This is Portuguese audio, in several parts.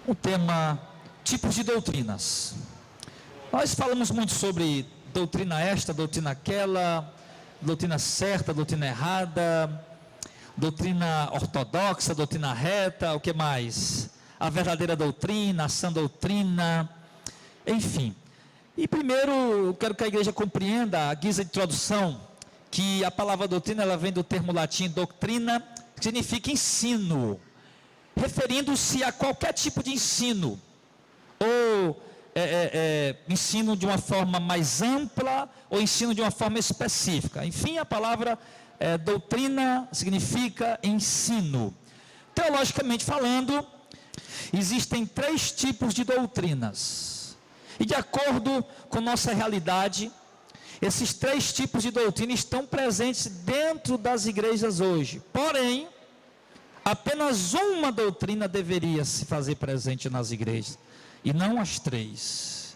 O tema, tipos de doutrinas. Nós falamos muito sobre doutrina esta, doutrina aquela, doutrina certa, doutrina errada, doutrina ortodoxa, doutrina reta, o que mais? A verdadeira doutrina, a sã doutrina, enfim. E primeiro, eu quero que a igreja compreenda, a guisa de introdução, que a palavra doutrina, ela vem do termo latim doutrina, que significa ensino, referindo-se a qualquer tipo de ensino, ou ensino de uma forma mais ampla, ou ensino de uma forma específica. Enfim, a palavra doutrina significa ensino. Teologicamente falando, existem 3 tipos de doutrinas, e de acordo com nossa realidade, esses 3 tipos de doutrina estão presentes dentro das igrejas hoje. Porém, apenas uma doutrina deveria se fazer presente nas igrejas, e não as 3.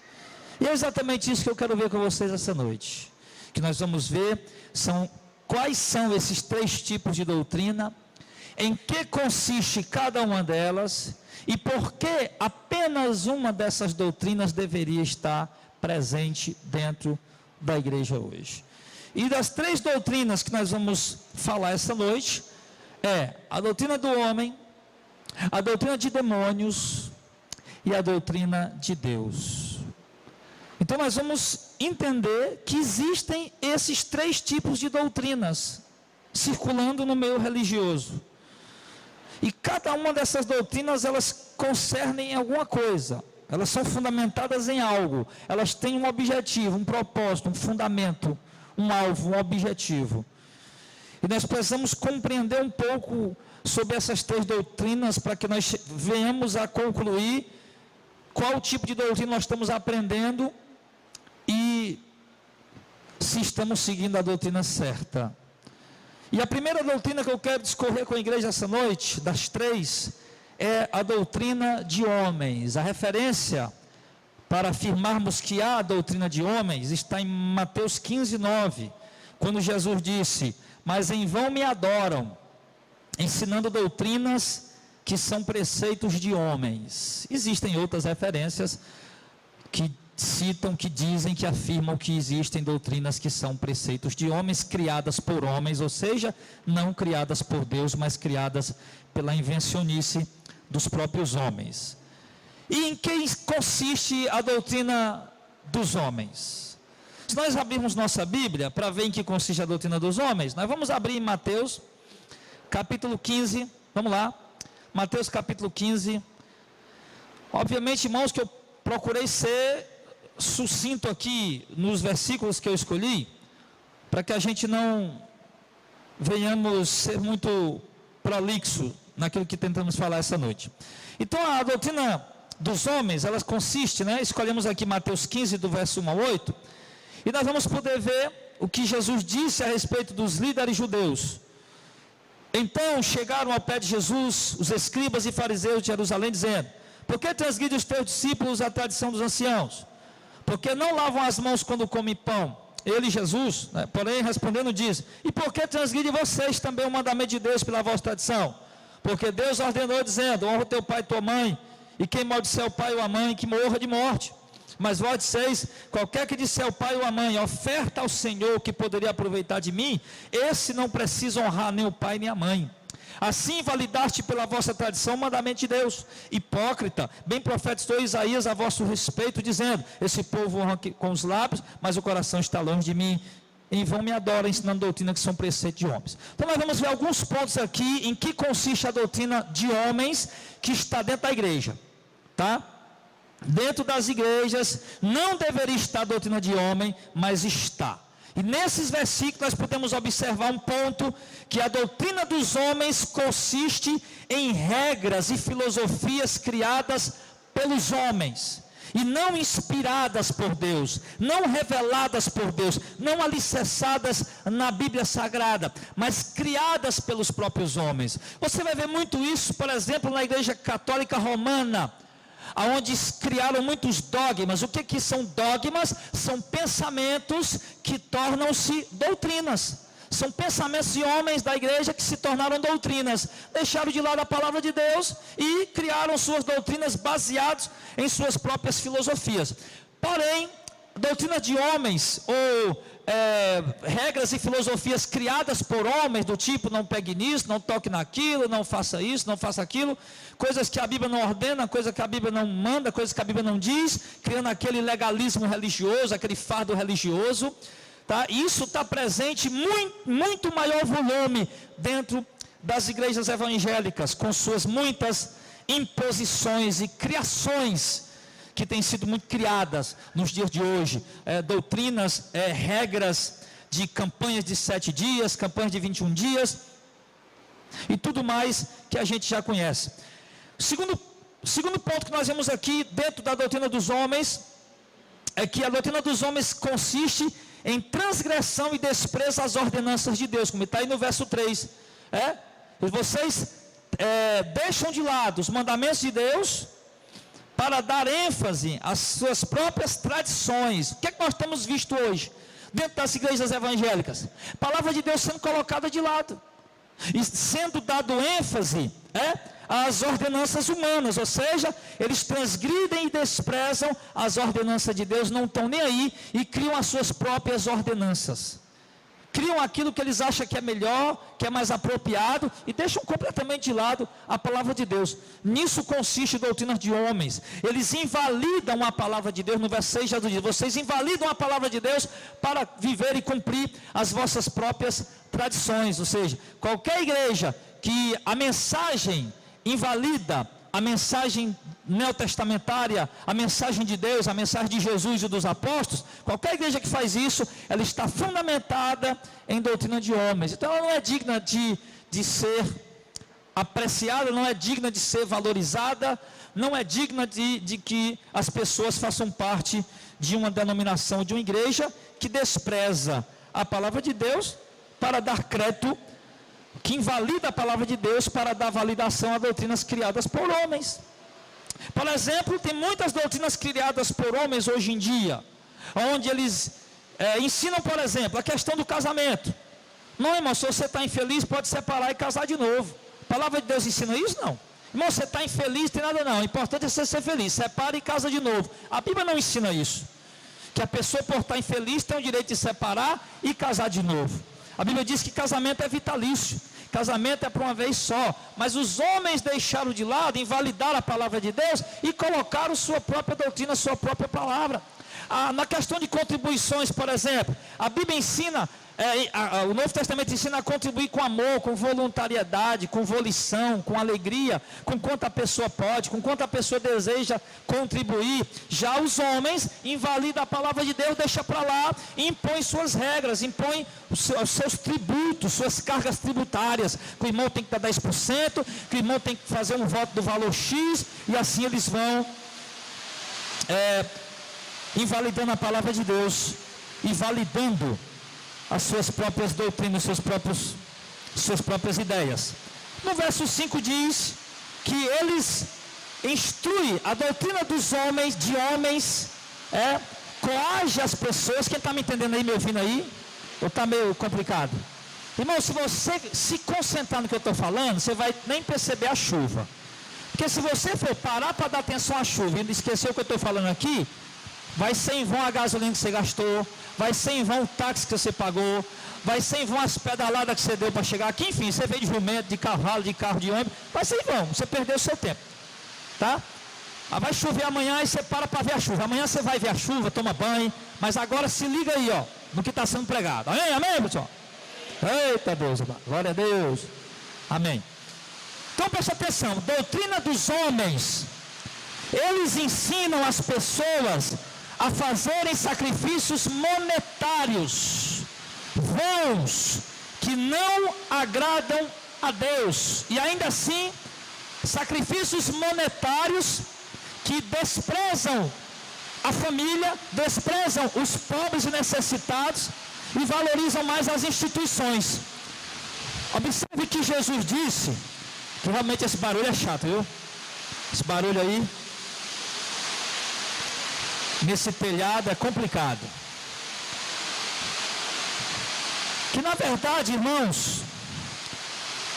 E é exatamente isso que eu quero ver com vocês essa noite. Que nós vamos ver quais são esses 3 tipos de doutrina, em que consiste cada uma delas, e por que apenas uma dessas doutrinas deveria estar presente dentro da igreja hoje. E das 3 doutrinas que nós vamos falar essa noite, a doutrina do homem, a doutrina de demônios e a doutrina de Deus. Então nós vamos entender que existem esses 3 tipos de doutrinas circulando no meio religioso. E cada uma dessas doutrinas, elas concernem alguma coisa. Elas são fundamentadas em algo. Elas têm um objetivo, um propósito, um fundamento, um alvo, um objetivo. E nós precisamos compreender um pouco sobre essas 3 doutrinas para que nós venhamos a concluir qual tipo de doutrina nós estamos aprendendo e se estamos seguindo a doutrina certa. E a primeira doutrina que eu quero discorrer com a igreja essa noite, das 3, é a doutrina de homens. A referência para afirmarmos que há a doutrina de homens está em Mateus 15:9, quando Jesus disse: mas em vão me adoram, ensinando doutrinas que são preceitos de homens. Existem outras referências que citam, que dizem, que afirmam que existem doutrinas que são preceitos de homens, criadas por homens, ou seja, não criadas por Deus, mas criadas pela invencionice dos próprios homens. E em que consiste a doutrina dos homens? Se nós abrirmos nossa Bíblia para ver em que consiste a doutrina dos homens, nós vamos abrir em Mateus capítulo 15, vamos lá, Mateus capítulo 15. Obviamente, irmãos, que eu procurei ser sucinto aqui nos versículos que eu escolhi, para que a gente não venhamos ser muito prolixo naquilo que tentamos falar essa noite. Então a doutrina dos homens, ela consiste, escolhemos aqui Mateus 15 do verso 1 a 8, e nós vamos poder ver o que Jesus disse a respeito dos líderes judeus. Então chegaram ao pé de Jesus os escribas e fariseus de Jerusalém, dizendo: por que transgride os teus discípulos a tradição dos anciãos? Porque não lavam as mãos quando comem pão? Ele, Jesus, porém respondendo diz: e por que transgride vocês também o mandamento de Deus pela vossa tradição? Porque Deus ordenou dizendo: honra teu pai e tua mãe, e quem maldisser o pai ou a mãe, que morra de morte. Mas vós disseis: qualquer que disser o pai ou a mãe, oferta ao Senhor que poderia aproveitar de mim, esse não precisa honrar nem o pai nem a mãe. Assim validaste pela vossa tradição o mandamento de Deus. Hipócrita, bem profetizou Isaías a vosso respeito, dizendo: esse povo honra com os lábios, mas o coração está longe de mim. Em vão me adoram, ensinando doutrina que são preceitos de homens. Então nós vamos ver alguns pontos aqui em que consiste a doutrina de homens que está dentro da igreja, tá? Dentro das igrejas não deveria estar a doutrina de homem, mas está. E nesses versículos nós podemos observar um ponto, que a doutrina dos homens consiste em regras e filosofias criadas pelos homens, e não inspiradas por Deus, não reveladas por Deus, não alicerçadas na Bíblia Sagrada, mas criadas pelos próprios homens. Você vai ver muito isso, por exemplo, na Igreja Católica Romana, onde criaram muitos dogmas. O que são dogmas? São pensamentos que tornam-se doutrinas. São pensamentos de homens da igreja que se tornaram doutrinas, deixaram de lado a palavra de Deus e criaram suas doutrinas baseadas em suas próprias filosofias. Porém, doutrinas de homens ou regras e filosofias criadas por homens, do tipo não pegue nisso, não toque naquilo, não faça isso, não faça aquilo, coisas que a Bíblia não ordena, coisas que a Bíblia não manda, coisas que a Bíblia não diz, criando aquele legalismo religioso, aquele fardo religioso, tá? Isso está presente muito maior volume dentro das igrejas evangélicas, com suas muitas imposições e criações que têm sido muito criadas nos dias de hoje, doutrinas, regras de campanhas de 7 dias, campanhas de 21 dias, e tudo mais que a gente já conhece. Segundo ponto que nós vemos aqui, dentro da doutrina dos homens, é que a doutrina dos homens consiste em transgressão e desprezo às ordenanças de Deus, como está aí no verso 3, vocês deixam de lado os mandamentos de Deus, para dar ênfase às suas próprias tradições. O que é que nós temos visto hoje, dentro das igrejas evangélicas? A palavra de Deus sendo colocada de lado, e sendo dado ênfase às ordenanças humanas, ou seja, eles transgridem e desprezam as ordenanças de Deus, não estão nem aí, e criam as suas próprias ordenanças. Criam aquilo que eles acham que é melhor, que é mais apropriado, e deixam completamente de lado a palavra de Deus. Nisso consiste doutrinas de homens. Eles invalidam a palavra de Deus, no verso 6 já diz: vocês invalidam a palavra de Deus para viver e cumprir as vossas próprias tradições. Ou seja, qualquer igreja que a mensagem invalida, a mensagem neotestamentária, a mensagem de Deus, a mensagem de Jesus e dos apóstolos, qualquer igreja que faz isso, ela está fundamentada em doutrina de homens. Então ela não é digna de ser apreciada, não é digna de ser valorizada, não é digna de que as pessoas façam parte de uma denominação, de uma igreja que despreza a palavra de Deus para dar crédito, que invalida a palavra de Deus para dar validação a doutrinas criadas por homens. Por exemplo, tem muitas doutrinas criadas por homens hoje em dia, onde eles ensinam, por exemplo, a questão do casamento. Não, irmão, se você está infeliz, pode separar e casar de novo. A palavra de Deus ensina isso? Não. Irmão, você está infeliz, tem nada não, o importante é você ser feliz, separa e casa de novo. A Bíblia não ensina isso, que a pessoa por estar infeliz tem o direito de separar e casar de novo. A Bíblia diz que casamento é vitalício, casamento é para uma vez só, mas os homens deixaram de lado, invalidaram a palavra de Deus e colocaram sua própria doutrina, sua própria palavra. Na questão de contribuições, por exemplo, a Bíblia ensina, o Novo Testamento ensina a contribuir com amor, com voluntariedade, com volição, com alegria, com quanto a pessoa pode, com quanto a pessoa deseja contribuir. Já os homens invalidam a palavra de Deus, deixa para lá, e impõem suas regras, impõem os seus tributos, suas cargas tributárias, que o irmão tem que dar 10%, que o irmão tem que fazer um voto do valor X, e assim eles vão invalidando a palavra de Deus, e validando as suas próprias doutrinas, suas próprias ideias. No verso 5 diz que eles instruem a doutrina dos homens, de homens, coage as pessoas. Quem está me entendendo aí, me ouvindo aí? Ou está meio complicado? Irmão, se você se concentrar no que eu estou falando, você vai nem perceber a chuva. Porque se você for parar para dar atenção à chuva e esquecer o que eu estou falando aqui, vai ser em vão a gasolina que você gastou, vai ser em vão o táxi que você pagou, vai ser em vão as pedaladas que você deu para chegar aqui, enfim, você veio de jumento, de cavalo, de carro, de ônibus, vai ser em vão, você perdeu o seu tempo, tá? Vai chover amanhã e você para ver a chuva, amanhã você vai ver a chuva, toma banho, mas agora se liga aí, no que está sendo pregado, amém, pessoal? Eita Deus, glória a Deus, amém. Então presta atenção, doutrina dos homens, eles ensinam as pessoas a fazerem sacrifícios monetários, vãos, que não agradam a Deus, e ainda assim, sacrifícios monetários que desprezam a família, desprezam os pobres e necessitados, e valorizam mais as instituições. Observe que Jesus disse, que realmente esse barulho é chato, viu? Esse barulho aí, nesse telhado é complicado. Que na verdade, irmãos,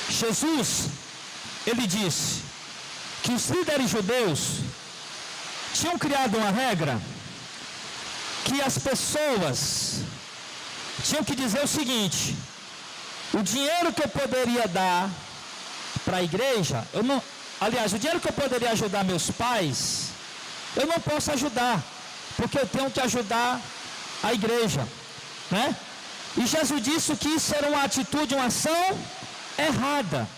Jesus, ele disse que os líderes judeus tinham criado uma regra que as pessoas tinham que dizer o seguinte: o dinheiro que eu poderia dar para a igreja, o dinheiro que eu poderia ajudar meus pais, eu não posso ajudar, porque eu tenho que ajudar a igreja, né? E Jesus disse que isso era uma atitude, uma ação errada.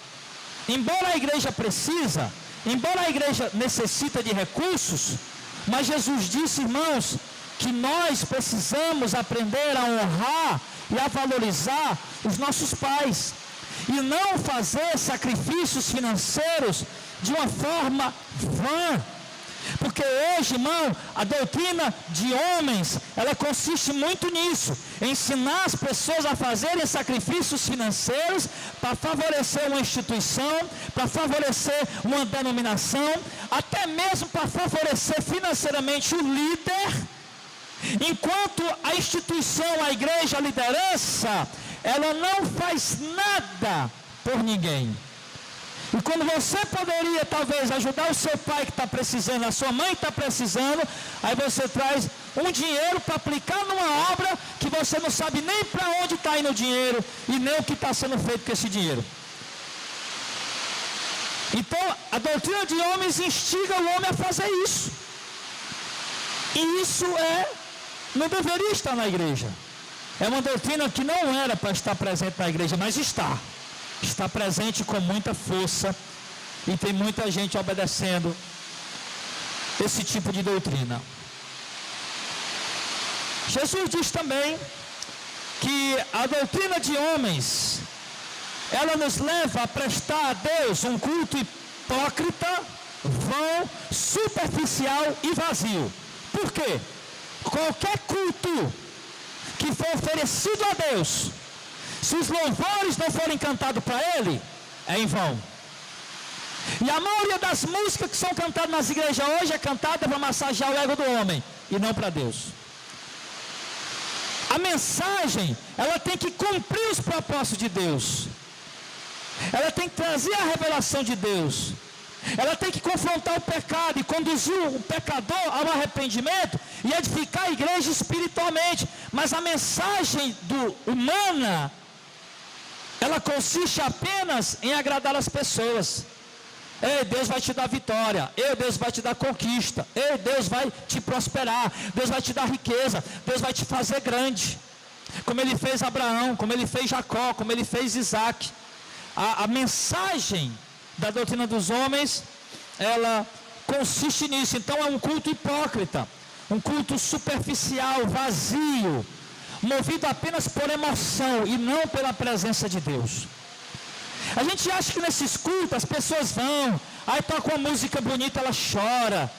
Embora a igreja precisa, embora a igreja necessita de recursos, mas Jesus disse, irmãos, que nós precisamos aprender a honrar e a valorizar os nossos pais, e não fazer sacrifícios financeiros de uma forma vã. Porque hoje, irmão, a doutrina de homens, ela consiste muito nisso, ensinar as pessoas a fazerem sacrifícios financeiros para favorecer uma instituição, para favorecer uma denominação, até mesmo para favorecer financeiramente o líder, enquanto a instituição, a igreja, a liderança, ela não faz nada por ninguém. E quando você poderia talvez ajudar o seu pai que está precisando, a sua mãe está precisando, aí você traz um dinheiro para aplicar numa obra que você não sabe nem para onde está indo o dinheiro e nem o que está sendo feito com esse dinheiro. Então a doutrina de homens instiga o homem a fazer isso. E isso não deveria estar na igreja. É uma doutrina que não era para estar presente na igreja, mas está presente com muita força, e tem muita gente obedecendo esse tipo de doutrina. Jesus diz também que a doutrina de homens, ela nos leva a prestar a Deus um culto hipócrita, vão, superficial e vazio. Por quê? Qualquer culto que for oferecido a Deus, se os louvores não forem cantados para Ele, é em vão. E a maioria das músicas que são cantadas nas igrejas hoje é cantada para massagear o ego do homem e não para Deus. A mensagem, ela tem que cumprir os propósitos de Deus. Ela tem que trazer a revelação de Deus. Ela tem que confrontar o pecado e conduzir o pecador ao arrependimento e edificar a igreja espiritualmente. Mas a mensagem humana, ela consiste apenas em agradar as pessoas. Ei, Deus vai te dar vitória. Ei, Deus vai te dar conquista. Ei, Deus vai te prosperar. Deus vai te dar riqueza. Deus vai te fazer grande. Como Ele fez Abraão, como Ele fez Jacó, como Ele fez Isaac. A mensagem da doutrina dos homens, ela consiste nisso. Então é um culto hipócrita, um culto superficial, vazio, movido apenas por emoção e não pela presença de Deus. A gente acha que nesses cultos as pessoas vão, aí toca uma música bonita, ela chora,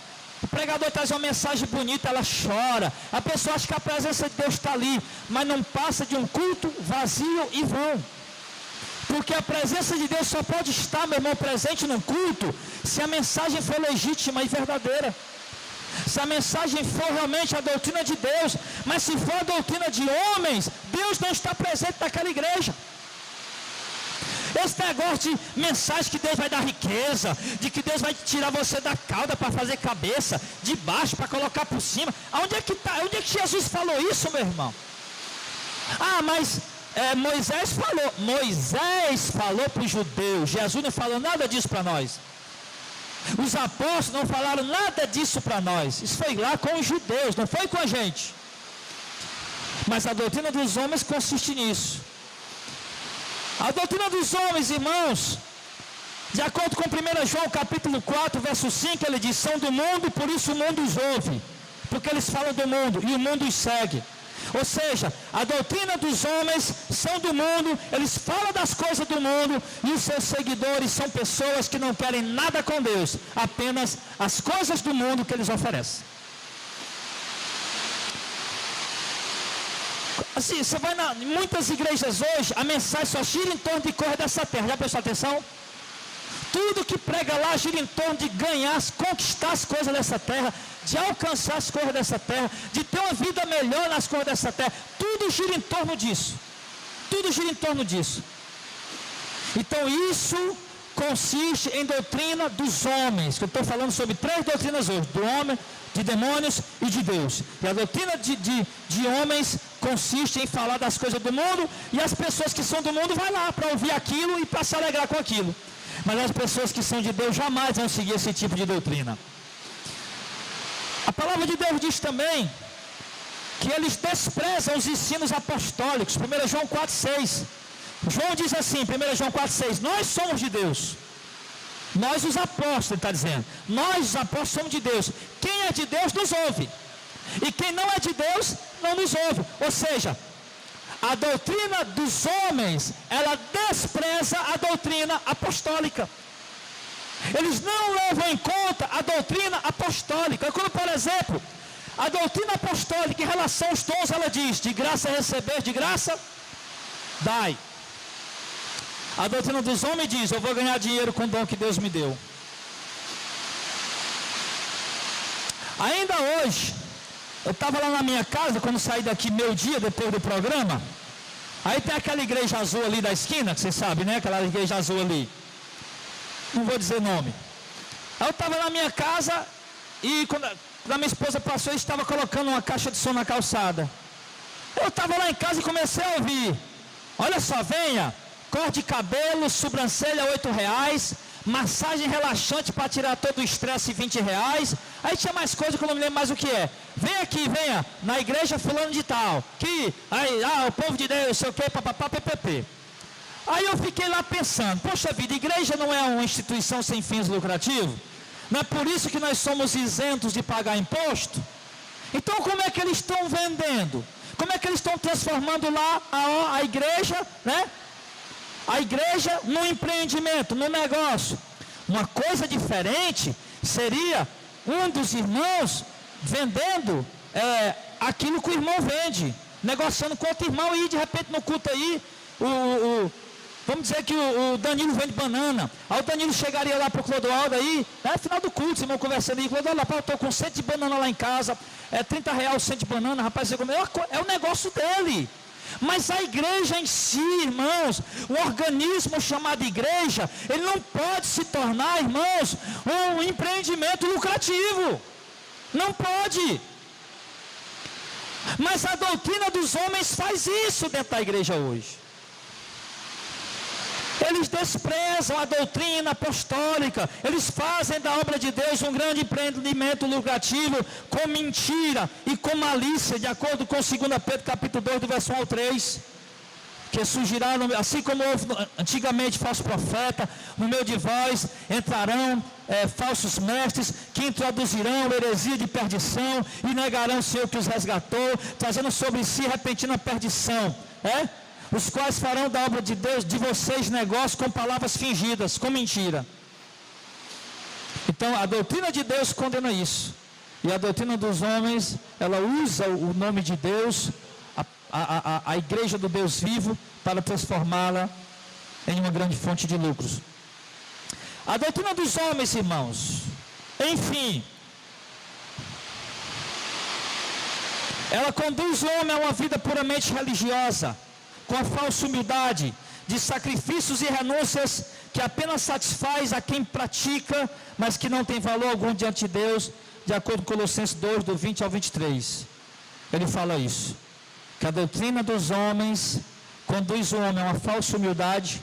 o pregador traz uma mensagem bonita, ela chora, a pessoa acha que a presença de Deus está ali, mas não passa de um culto vazio e vão. Porque a presença de Deus só pode estar, meu irmão, presente no culto, se a mensagem for legítima e verdadeira. Se a mensagem for realmente a doutrina de Deus. Mas se for a doutrina de homens, Deus não está presente naquela igreja. Esse negócio de mensagem que Deus vai dar riqueza, de que Deus vai tirar você da cauda para fazer cabeça, de baixo para colocar por cima. Onde é que Jesus falou isso, meu irmão? Mas Moisés falou para os judeus. Jesus não falou nada disso para nós. Os apóstolos não falaram nada disso para nós. Isso foi lá com os judeus, não foi com a gente. Mas a doutrina dos homens consiste nisso. A doutrina dos homens, irmãos, de acordo com 1 João capítulo 4, verso 5, ele diz: são do mundo, por isso o mundo os ouve, porque eles falam do mundo e o mundo os segue. Ou seja, a doutrina dos homens são do mundo, eles falam das coisas do mundo, e os seus seguidores são pessoas que não querem nada com Deus, apenas as coisas do mundo que eles oferecem. Assim, você vai em muitas igrejas hoje, a mensagem só gira em torno de coisas dessa terra. Já prestou atenção? Tudo que prega lá gira em torno de ganhar, conquistar as coisas dessa terra, de alcançar as coisas dessa terra, de ter uma vida melhor nas coisas dessa terra. Tudo gira em torno disso. tudo gira em torno disso. Então isso consiste em doutrina dos homens, que eu estou falando sobre 3 doutrinas hoje, do homem, de demônios e de Deus. E a doutrina de homens consiste em falar das coisas do mundo, e as pessoas que são do mundo vão lá para ouvir aquilo e para se alegrar com aquilo. Mas as pessoas que são de Deus jamais vão seguir esse tipo de doutrina. A palavra de Deus diz também que eles desprezam os ensinos apostólicos. 1 João 4,6. João diz assim, 1 João 4,6, nós somos de Deus. Nós os apóstolos, ele está dizendo. Nós os apóstolos somos de Deus. Quem é de Deus nos ouve. E quem não é de Deus não nos ouve. Ou seja, a doutrina dos homens, ela despreza a doutrina apostólica. Eles não levam em conta a doutrina apostólica. Como, por exemplo, a doutrina apostólica em relação aos dons, ela diz, de graça receber, de graça dai. A doutrina dos homens diz, eu vou ganhar dinheiro com o dom que Deus me deu. Ainda hoje, eu estava lá na minha casa, quando saí daqui meio-dia, depois do programa. Aí tem aquela igreja azul ali da esquina, que você sabe, né? Aquela igreja azul ali. Não vou dizer nome. Aí eu estava na minha casa e quando a minha esposa passou, eu estava colocando uma caixa de som na calçada. Eu estava lá em casa e comecei a ouvir. Olha só, venha, corte de cabelo, sobrancelha R$8, massagem relaxante para tirar todo o estresse R$20. Aí tinha mais coisa que eu não me lembro mais o que é. Vem aqui, venha, na igreja fulano de tal. Que, aí, o povo de Deus, sei o que, papapá, ppp. Aí eu fiquei lá pensando, poxa vida, igreja não é uma instituição sem fins lucrativos? Não é por isso que nós somos isentos de pagar imposto? Então como é que eles estão vendendo? Como é que eles estão transformando lá a igreja, né? A igreja num empreendimento, num negócio. Uma coisa diferente seria um dos irmãos vendendo aquilo que o irmão vende, negociando com outro irmão e de repente no culto aí, vamos dizer que o Danilo vende banana. Aí o Danilo chegaria lá para o Clodoaldo aí, no final do culto, os irmãos conversando aí, Clodoaldo, eu estou com 100 de banana lá em casa, R$30 o 100 de banana, rapaz, você comeu, é o negócio dele. Mas a igreja em si, irmãos, o organismo chamado igreja, ele não pode se tornar, irmãos, um empreendimento lucrativo. Não pode. Mas a doutrina dos homens faz isso dentro da igreja hoje. Eles desprezam a doutrina apostólica. Eles fazem da obra de Deus um grande empreendimento lucrativo com mentira e com malícia, de acordo com 2 Pedro capítulo 2, do verso 1 ao 3. Que surgirá, assim como houve antigamente falso profeta, no meio de vós entrarão falsos mestres, que introduzirão heresia de perdição e negarão o Senhor que os resgatou, trazendo sobre si repentina perdição. Os quais farão da obra de Deus, de vocês, negócio com palavras fingidas, com mentira. Então a doutrina de Deus condena isso. E a doutrina dos homens, ela usa o nome de Deus, a igreja do Deus vivo, para transformá-la em uma grande fonte de lucros. A doutrina dos homens, irmãos, enfim, ela conduz o homem a uma vida puramente religiosa, com a falsa humildade, de sacrifícios e renúncias, que apenas satisfaz a quem pratica, mas que não tem valor algum diante de Deus, de acordo com Colossenses 2, do 20 ao 23. Ele fala isso, que a doutrina dos homens conduz o homem a uma falsa humildade,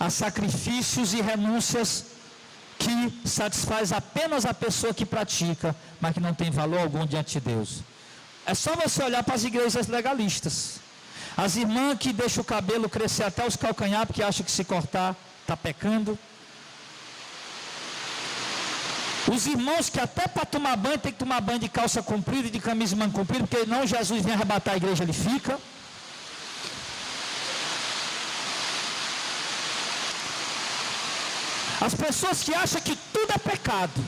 a sacrifícios e renúncias, que satisfaz apenas a pessoa que pratica, mas que não tem valor algum diante de Deus. É só você olhar para as igrejas legalistas. As irmãs que deixam o cabelo crescer até os calcanhar, porque acham que se cortar está pecando. Os irmãos que até para tomar banho tem que tomar banho de calça comprida e de camisa de manga comprida, porque não, Jesus vem arrebatar a igreja, ele fica. As pessoas que acham que tudo é pecado,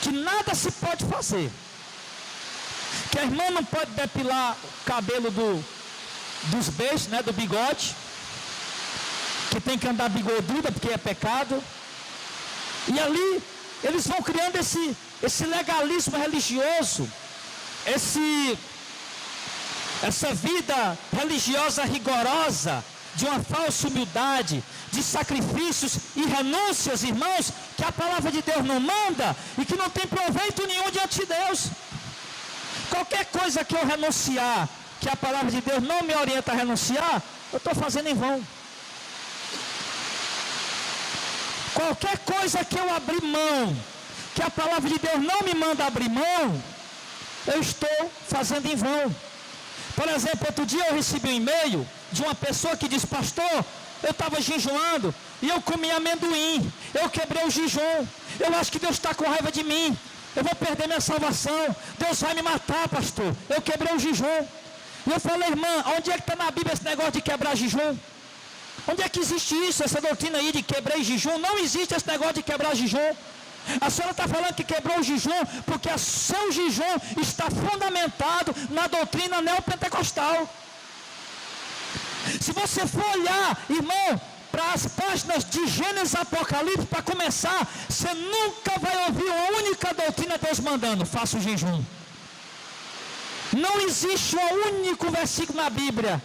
que nada se pode fazer, que a irmã não pode depilar o cabelo dos beijos, né, do bigode, que tem que andar bigoduda porque é pecado. E ali eles vão criando esse legalismo religioso, essa vida religiosa rigorosa, de uma falsa humildade, de sacrifícios e renúncias, irmãos, que a palavra de Deus não manda e que não tem proveito nenhum diante de Deus. Qualquer coisa que eu renunciar, que a palavra de Deus não me orienta a renunciar, eu estou fazendo em vão. Qualquer coisa que eu abrir mão, que a palavra de Deus não me manda abrir mão, eu estou fazendo em vão. Por exemplo, outro dia eu recebi um e-mail de uma pessoa que disse: pastor, eu estava jejuando e eu comi amendoim, eu quebrei o jejum, eu acho que Deus está com raiva de mim, eu vou perder minha salvação, Deus vai me matar, pastor, eu quebrei o jejum. E eu falei: irmã, onde é que está na Bíblia esse negócio de quebrar jejum? Onde é que existe isso, essa doutrina aí de quebrar jejum? Não existe esse negócio de quebrar jejum. A senhora está falando que quebrou o jejum porque o seu jejum está fundamentado na doutrina neopentecostal. Se você for olhar, irmão, para as páginas de Gênesis e Apocalipse, para começar, você nunca vai ouvir uma única doutrina Deus mandando: faça o jejum. Não existe um único versículo na Bíblia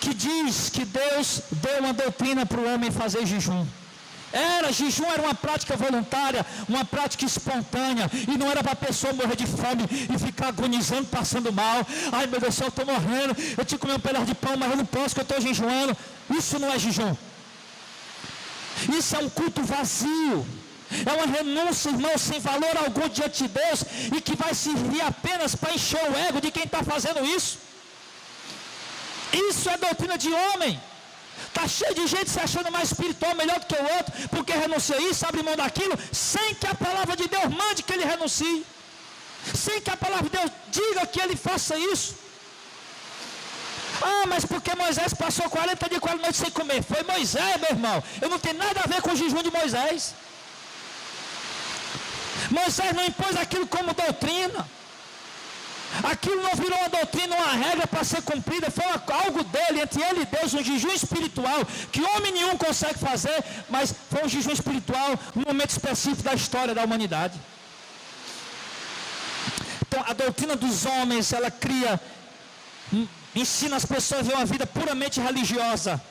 que diz que Deus deu uma doutrina para o homem fazer jejum. Jejum era uma prática voluntária, uma prática espontânea, e não era para a pessoa morrer de fome e ficar agonizando, passando mal. Ai meu Deus do céu, eu estou morrendo, eu tinha que comer um pedaço de pão, mas eu não posso, que eu estou jejuando. Isso não é jejum. Isso é um culto vazio. É uma renúncia, irmão, sem valor algum diante de Deus, e que vai servir apenas para encher o ego de quem está fazendo isso. Isso é doutrina de homem. Está cheio de gente se achando mais espiritual, melhor do que o outro, porque renuncia isso, abre mão daquilo, sem que a palavra de Deus mande que ele renuncie, sem que a palavra de Deus diga que ele faça isso. Ah, mas porque Moisés passou 40 dias e 40 noites sem comer? Foi Moisés, meu irmão. Eu não tenho nada a ver com o jejum de Moisés. Moisés não impôs aquilo como doutrina. Aquilo não virou uma doutrina, uma regra para ser cumprida. Foi algo dele, entre ele e Deus, um jejum espiritual que homem nenhum consegue fazer, mas foi um jejum espiritual num momento específico da história da humanidade. Então a doutrina dos homens, ela cria, ensina as pessoas a viver uma vida puramente religiosa,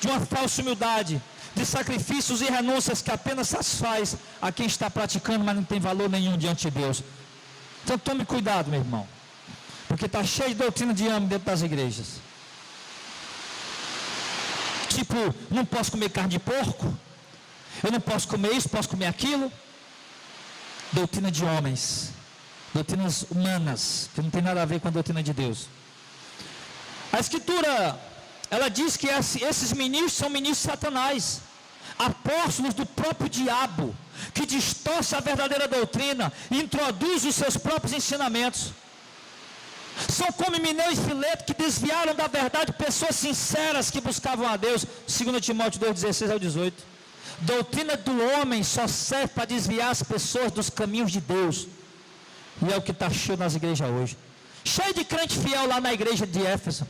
de uma falsa humildade, de sacrifícios e renúncias que apenas satisfaz a quem está praticando, mas não tem valor nenhum diante de Deus. Então tome cuidado, meu irmão, porque está cheio de doutrina de homem dentro das igrejas. Tipo, não posso comer carne de porco, eu não posso comer isso, posso comer aquilo. Doutrina de homens, doutrinas humanas, que não tem nada a ver com a doutrina de Deus. A Escritura, ela diz que esses ministros são ministros de Satanás, apóstolos do próprio diabo, que distorce a verdadeira doutrina e introduz os seus próprios ensinamentos. São como Himeneu e Fileto, que desviaram da verdade pessoas sinceras que buscavam a Deus. 2 Timóteo 2,16-18. Doutrina do homem só serve para desviar as pessoas dos caminhos de Deus, e é o que está cheio nas igrejas hoje, cheio de crente fiel lá na igreja de Éfeso.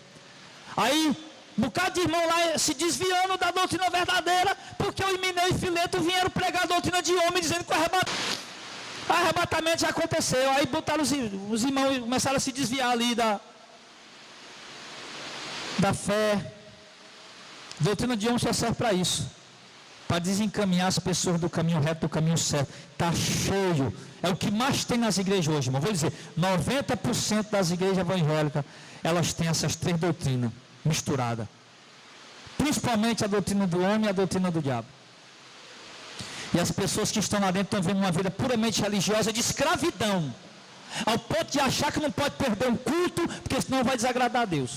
Aí um bocado de irmão lá se desviando da doutrina verdadeira, porque o Himeneu e Fileto vieram pregar a doutrina de homem, dizendo que o arrebatamento já aconteceu. Aí botaram os irmãos, começaram a se desviar ali da fé. Doutrina de homem só serve para isso, para desencaminhar as pessoas do caminho reto, do caminho certo. Está cheio, é o que mais tem nas igrejas hoje, irmão. Vou dizer, 90% das igrejas evangélicas, elas têm essas três doutrinas misturada, principalmente a doutrina do homem e a doutrina do diabo. E as pessoas que estão lá dentro estão vivendo uma vida puramente religiosa de escravidão, ao ponto de achar que não pode perder um culto, porque senão vai desagradar a Deus.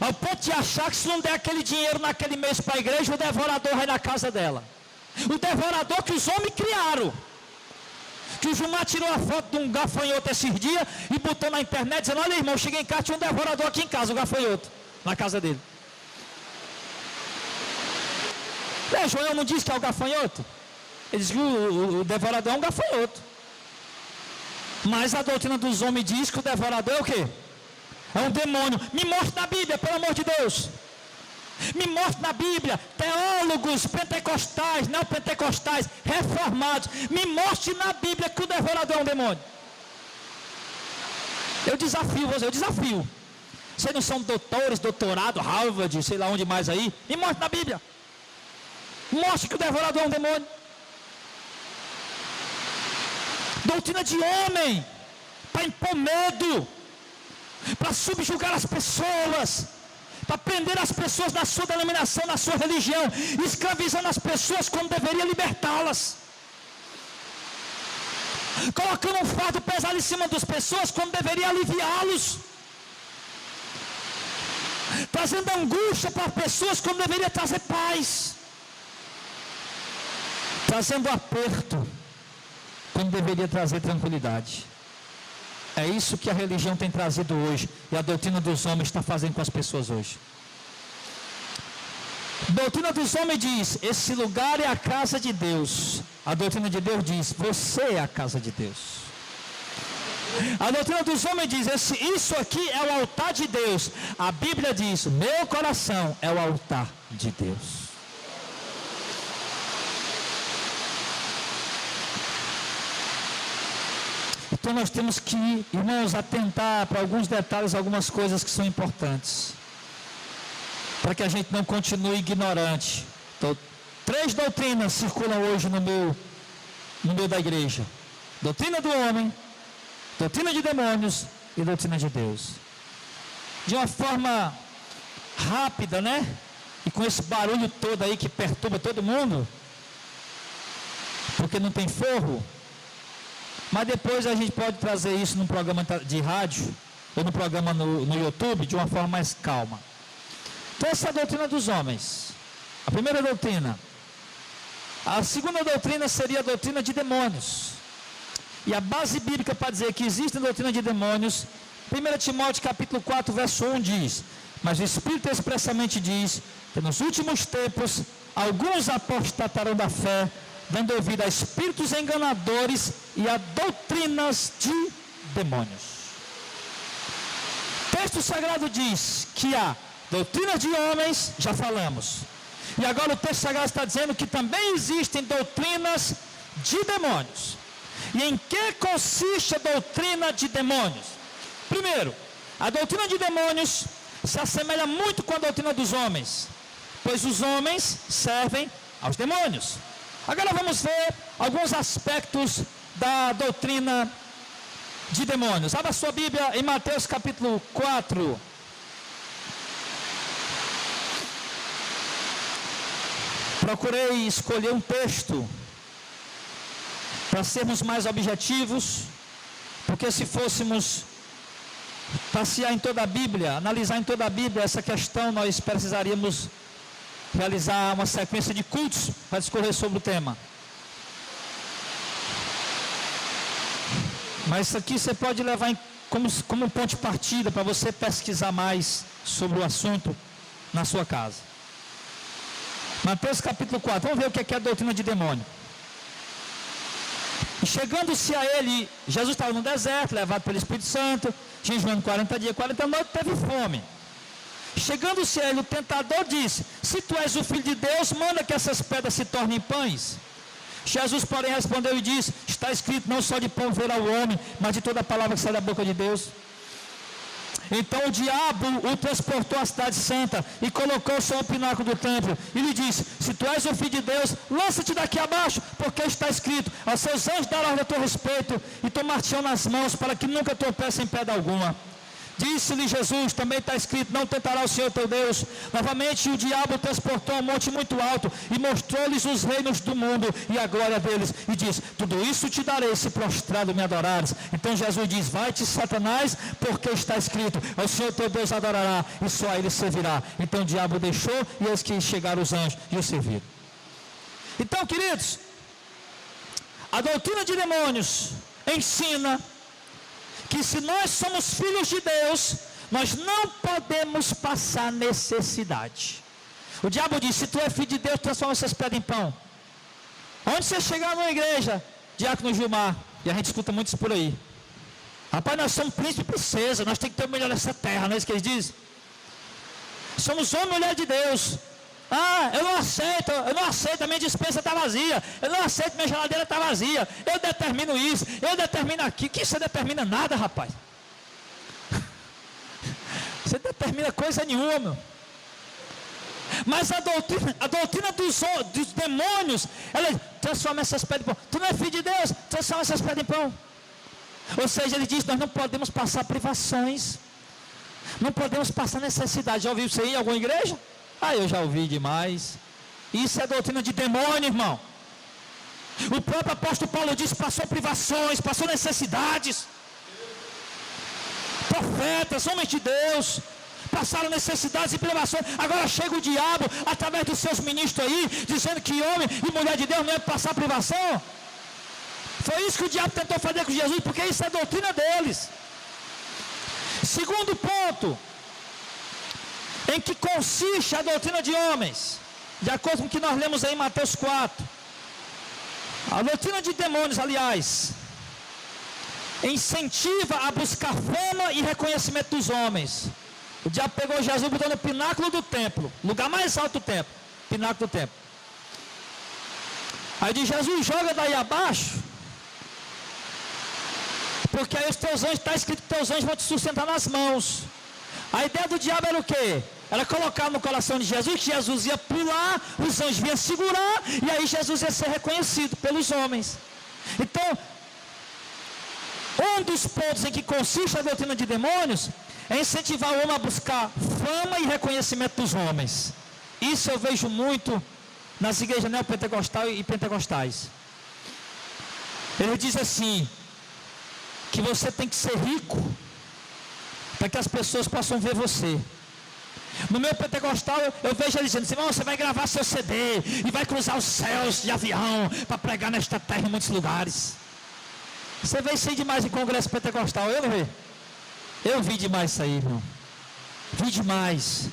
Ao ponto de achar que se não der aquele dinheiro naquele mês para a igreja, o devorador vai na casa dela. O devorador que os homens criaram, que o Gilmar tirou a foto de um gafanhoto esses dias e botou na internet dizendo: olha irmão, eu cheguei em casa, tinha um devorador aqui em casa, o gafanhoto, na casa dele. Joel não disse que é o gafanhoto? Ele diz que o devorador é um gafanhoto. Mas a doutrina dos homens diz que o devorador é o quê? É um demônio. Me mostre na Bíblia, pelo amor de Deus. Me mostre na Bíblia, teólogos teólogos pentecostais, não pentecostais, reformados, me mostre na Bíblia que o devorador é um demônio. Eu desafio você, eu desafio. Vocês não são doutores, doutorado, Harvard, sei lá onde mais aí. Me mostre na Bíblia. Mostre que o devorador é um demônio. Doutrina de homem, para impor medo, para subjugar as pessoas, para prender as pessoas na sua denominação, na sua religião, escravizando as pessoas quando deveria libertá-las, colocando um fardo pesado em cima das pessoas quando deveria aliviá-los, trazendo angústia para as pessoas quando deveria trazer paz, trazendo aperto quando deveria trazer tranquilidade. É isso que a religião tem trazido hoje, e a doutrina dos homens está fazendo com as pessoas hoje. A doutrina dos homens diz: esse lugar é a casa de Deus. A doutrina de Deus diz: você é a casa de Deus. A doutrina dos homens diz: isso aqui é o altar de Deus. A Bíblia diz: meu coração é o altar de Deus. Então nós temos que, irmãos, atentar para alguns detalhes, algumas coisas que são importantes, para que a gente não continue ignorante. Então, 3 doutrinas circulam hoje no meio da igreja: doutrina do homem, doutrina de demônios e doutrina de Deus. De uma forma rápida, né? E com esse barulho todo aí que perturba todo mundo, porque não tem forro. Mas depois a gente pode trazer isso num programa de rádio, ou no programa no YouTube, de uma forma mais calma. Então essa é a doutrina dos homens, a primeira doutrina. A segunda doutrina seria a doutrina de demônios. E a base bíblica para dizer que existe a doutrina de demônios, 1 Timóteo capítulo 4, verso 1 diz: mas o Espírito expressamente diz que nos últimos tempos alguns apostatarão da fé, dando ouvido a espíritos enganadores e a doutrinas de demônios. O texto sagrado diz que há doutrinas de homens, já falamos. E agora o texto sagrado está dizendo que também existem doutrinas de demônios. E em que consiste a doutrina de demônios? Primeiro, a doutrina de demônios se assemelha muito com a doutrina dos homens, pois os homens servem aos demônios. Agora vamos ver alguns aspectos da doutrina de demônios. Abra sua Bíblia em Mateus capítulo 4. Procurei escolher um texto para sermos mais objetivos, porque se fôssemos passear em toda a Bíblia, analisar em toda a Bíblia essa questão, nós precisaríamos realizar uma sequência de cultos para discorrer sobre o tema. Mas isso aqui você pode levar como ponto de partida para você pesquisar mais sobre o assunto na sua casa. Mateus capítulo 4, vamos ver o que é a doutrina de demônio. E chegando-se a ele, Jesus estava no deserto, levado pelo Espírito Santo, jejuando 40 dias, 40 noites, teve fome. Chegando-se a ele, o tentador disse: se tu és o Filho de Deus, manda que essas pedras se tornem pães. Jesus, porém, respondeu e disse: está escrito, não só de pão viverá o homem, mas de toda a palavra que sai da boca de Deus. Então o diabo o transportou à cidade santa e colocou-se ao pináculo do templo e lhe disse: se tu és o Filho de Deus, lança-te daqui abaixo, porque está escrito: aos seus anjos dará ordem a teu respeito e tomar-te-ão nas mãos, para que nunca tropece em pedra alguma. Disse-lhe Jesus: também está escrito, não tentará o Senhor teu Deus. Novamente o diabo o transportou a um monte muito alto e mostrou-lhes os reinos do mundo e a glória deles, e disse: tudo isso te darei se prostrado me adorares. Então Jesus diz: vai-te, Satanás, porque está escrito, ao Senhor teu Deus adorará e só a ele servirá. Então o diabo deixou, e eis que chegaram os anjos e o serviram. Então, queridos, a doutrina de demônios ensina que se nós somos filhos de Deus, nós não podemos passar necessidade. O diabo diz: se tu é filho de Deus, transforma essas pedras em pão. Onde você chegar numa igreja, diácono Gilmar, e a gente escuta muito isso por aí: rapaz, nós somos príncipe e princesa, nós temos que ter o melhor nessa terra, não é isso que eles dizem? Somos homem e mulher de Deus. Eu não aceito, a minha despensa está vazia, eu não aceito, minha geladeira está vazia, eu determino isso, eu determino aquilo. Que você determina nada, rapaz. Você determina coisa nenhuma, meu. Mas a doutrina dos demônios, ela transforma essas pedras em pão. Tu não é filho de Deus, transforma essas pedras em pão. Ou seja, ele diz, nós não podemos passar privações, não podemos passar necessidade. Já ouviu isso aí em alguma igreja? Eu já ouvi demais. Isso é doutrina de demônio, irmão. O próprio apóstolo Paulo disse, passou privações, passou necessidades. Profetas, homens de Deus, passaram necessidades e privações. Agora chega o diabo, através dos seus ministros aí, dizendo que homem e mulher de Deus não é passar privação. Foi isso que o diabo tentou fazer com Jesus, porque isso é doutrina deles. Segundo ponto, em que consiste a doutrina de homens, de acordo com o que nós lemos aí em Mateus 4. A doutrina de demônios, aliás, incentiva a buscar fama e reconhecimento dos homens. O diabo pegou Jesus e botou no pináculo do templo, lugar mais alto do templo, pináculo do templo. Aí diz, Jesus, joga daí abaixo, porque aí os teus anjos, está escrito que teus anjos vão te sustentar nas mãos. A ideia do diabo era o quê? Era colocar no coração de Jesus, que Jesus ia pular, os anjos iam segurar, e aí Jesus ia ser reconhecido pelos homens. Então, um dos pontos em que consiste a doutrina de demônios é incentivar o homem a buscar fama e reconhecimento dos homens. Isso eu vejo muito nas igrejas neopentecostais e pentecostais. Ele diz assim, que você tem que ser rico, para que as pessoas possam ver você. No meu pentecostal, eu vejo ele dizendo assim, você vai gravar seu CD, e vai cruzar os céus de avião, para pregar nesta terra em muitos lugares. Você vê isso aí demais em congresso pentecostal, eu não vi? Eu vi demais isso aí, irmão. Vi demais.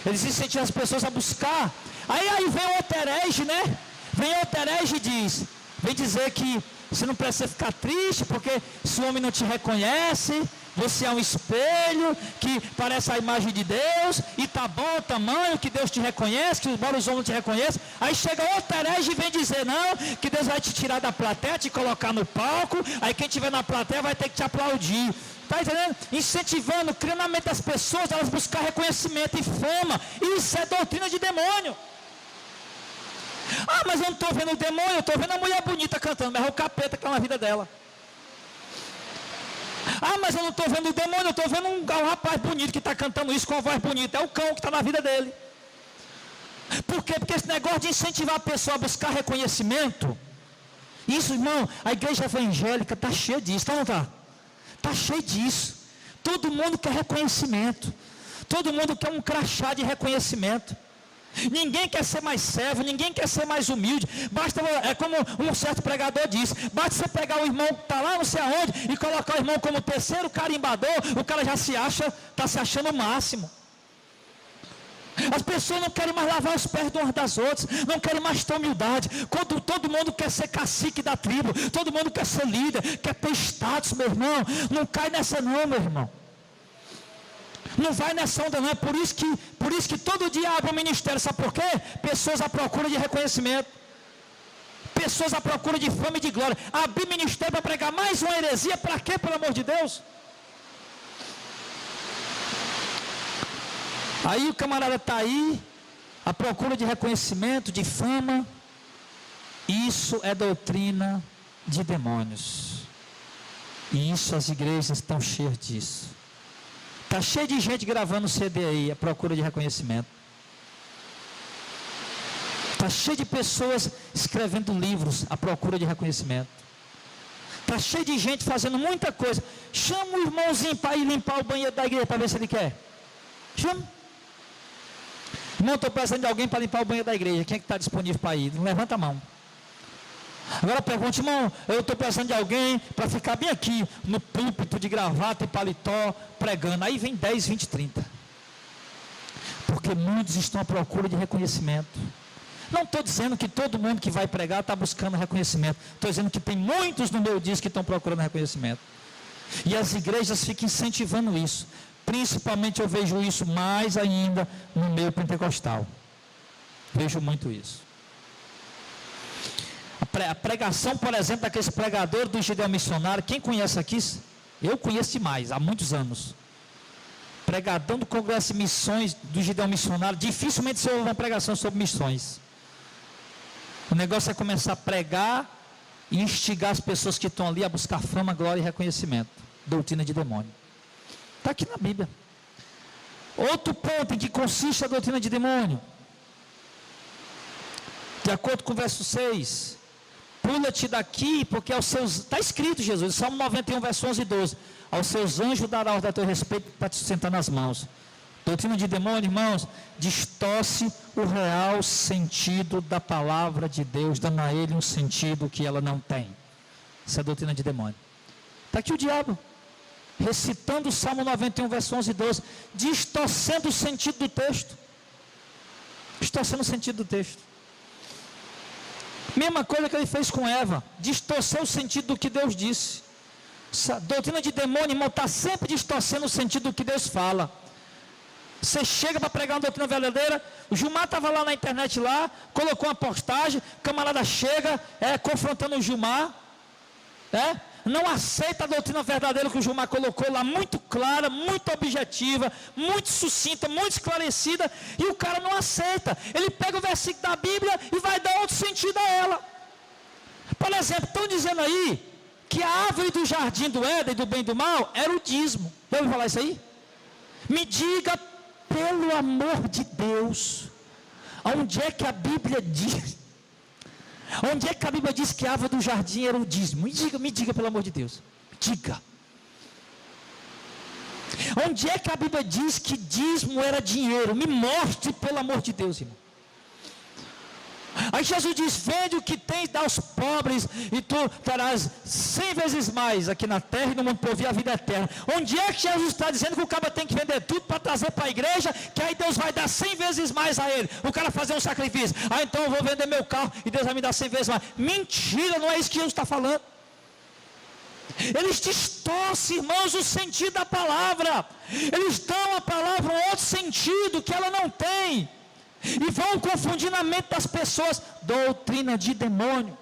Eles incentivam as pessoas a buscar. Aí vem o outro herege, né? Vem o outro herege e diz, vem dizer que você não precisa ficar triste, porque se o homem não te reconhece, você é um espelho que parece a imagem de Deus, e tá bom o tamanho que Deus te reconhece, que embora os homens não te reconheçam. Aí chega outro herege e vem dizer, não, que Deus vai te tirar da plateia, te colocar no palco, aí quem estiver na plateia vai ter que te aplaudir. Está entendendo? Incentivando, criando na mente das pessoas, elas buscar reconhecimento e fama. Isso é doutrina de demônio. Mas eu não estou vendo o demônio, eu estou vendo a mulher bonita cantando, mas é o capeta que está na vida dela. Mas eu não estou vendo o demônio, eu estou vendo um rapaz bonito que está cantando isso com a voz bonita. É o cão que está na vida dele. Por quê? Porque esse negócio de incentivar a pessoa a buscar reconhecimento, isso, irmão, a igreja evangélica está cheia disso, tá ou não está? Está cheio disso. Todo mundo quer reconhecimento. Todo mundo quer um crachá de reconhecimento. Ninguém quer ser mais servo, ninguém quer ser mais humilde. Basta, é como um certo pregador disse, basta você pegar o irmão que está lá não sei aonde e colocar o irmão como terceiro carimbador, o cara já se acha, está se achando o máximo. As pessoas não querem mais lavar os pés de umas das outras, não querem mais ter humildade. Quando todo mundo quer ser cacique da tribo, todo mundo quer ser líder, quer ter status, meu irmão. Não cai nessa não, meu irmão. Não vai nessa onda não. É por isso que todo dia abre um ministério. Sabe por quê? Pessoas à procura de reconhecimento, pessoas à procura de fama e de glória. Abrir ministério para pregar mais uma heresia, para quê, pelo amor de Deus? Aí o camarada está aí, à procura de reconhecimento, de fama. Isso é doutrina de demônios. E isso as igrejas estão cheias disso. Está cheio de gente gravando CD aí, à procura de reconhecimento. Está cheio de pessoas escrevendo livros à procura de reconhecimento. Está cheio de gente fazendo muita coisa. Chama o irmãozinho para ir limpar o banheiro da igreja para ver se ele quer. Chama. Não, estou precisando de alguém para limpar o banheiro da igreja. Quem é que está disponível para ir? Não levanta a mão. Agora pergunte, irmão, eu estou precisando de alguém para ficar bem aqui, no púlpito de gravata e paletó, pregando. Aí vem 10, 20, 30. Porque muitos estão à procura de reconhecimento. Não estou dizendo que todo mundo que vai pregar está buscando reconhecimento. Estou dizendo que tem muitos no meu disco que estão procurando reconhecimento. E as igrejas ficam incentivando isso. Principalmente eu vejo isso mais ainda no meio pentecostal. Vejo muito isso. A pregação, por exemplo, daqueles pregadores do Gideão Missionário, quem conhece aqui? Eu conheço demais, há muitos anos. Pregador do Congresso de Missões do Gideão Missionário, dificilmente se ouve uma pregação sobre missões. O negócio é começar a pregar e instigar as pessoas que estão ali a buscar fama, glória e reconhecimento. Doutrina de demônio. Está aqui na Bíblia. Outro ponto em que consiste a doutrina de demônio. De acordo com o verso 6. Pula-te daqui, porque aos seus... Está escrito, Jesus, Salmo 91, verso 11 e 12. Aos seus anjos dará ordem a teu respeito para te sustentar nas mãos. Doutrina de demônio, irmãos, distorce o real sentido da palavra de Deus, dando a ele um sentido que ela não tem. Isso é doutrina de demônio. Está aqui o diabo, recitando o Salmo 91, verso 11 e 12, distorcendo o sentido do texto. Distorcendo o sentido do texto. Mesma coisa que ele fez com Eva, distorceu o sentido do que Deus disse. Essa doutrina de demônio, irmão, está sempre distorcendo o sentido do que Deus fala. Você chega para pregar uma doutrina verdadeira, o Gilmar estava lá na internet lá, colocou uma postagem, o camarada chega, confrontando o Gilmar, não aceita a doutrina verdadeira que o Gilmar colocou lá, muito clara, muito objetiva, muito sucinta, muito esclarecida, e o cara não aceita. Ele pega o versículo da Bíblia e vai dar outro sentido a ela. Por exemplo, estão dizendo aí que a árvore do jardim do Éden, do bem e do mal, era o dízimo. Já ouviu falar isso aí? Me diga, pelo amor de Deus, onde é que a Bíblia diz? Onde é que a Bíblia diz que a árvore do jardim era o dízimo? Me diga pelo amor de Deus. Diga. Onde é que a Bíblia diz que dízimo era dinheiro? Me mostre pelo amor de Deus, irmão. Aí Jesus diz: vende o que tens, dá aos pobres, e tu terás 100 vezes mais aqui na terra e no mundo por vir a vida eterna. Onde é que Jesus está dizendo que o cara tem que vender tudo para trazer para a igreja, que aí Deus vai dar 100 vezes mais a ele? O cara fazer um sacrifício, então eu vou vender meu carro e Deus vai me dar 100 vezes mais. Mentira, não é isso que Jesus está falando. Eles distorcem, irmãos, o sentido da palavra. Eles dão a palavra um outro sentido que ela não tem, e vão confundir na mente das pessoas. Doutrina de demônio.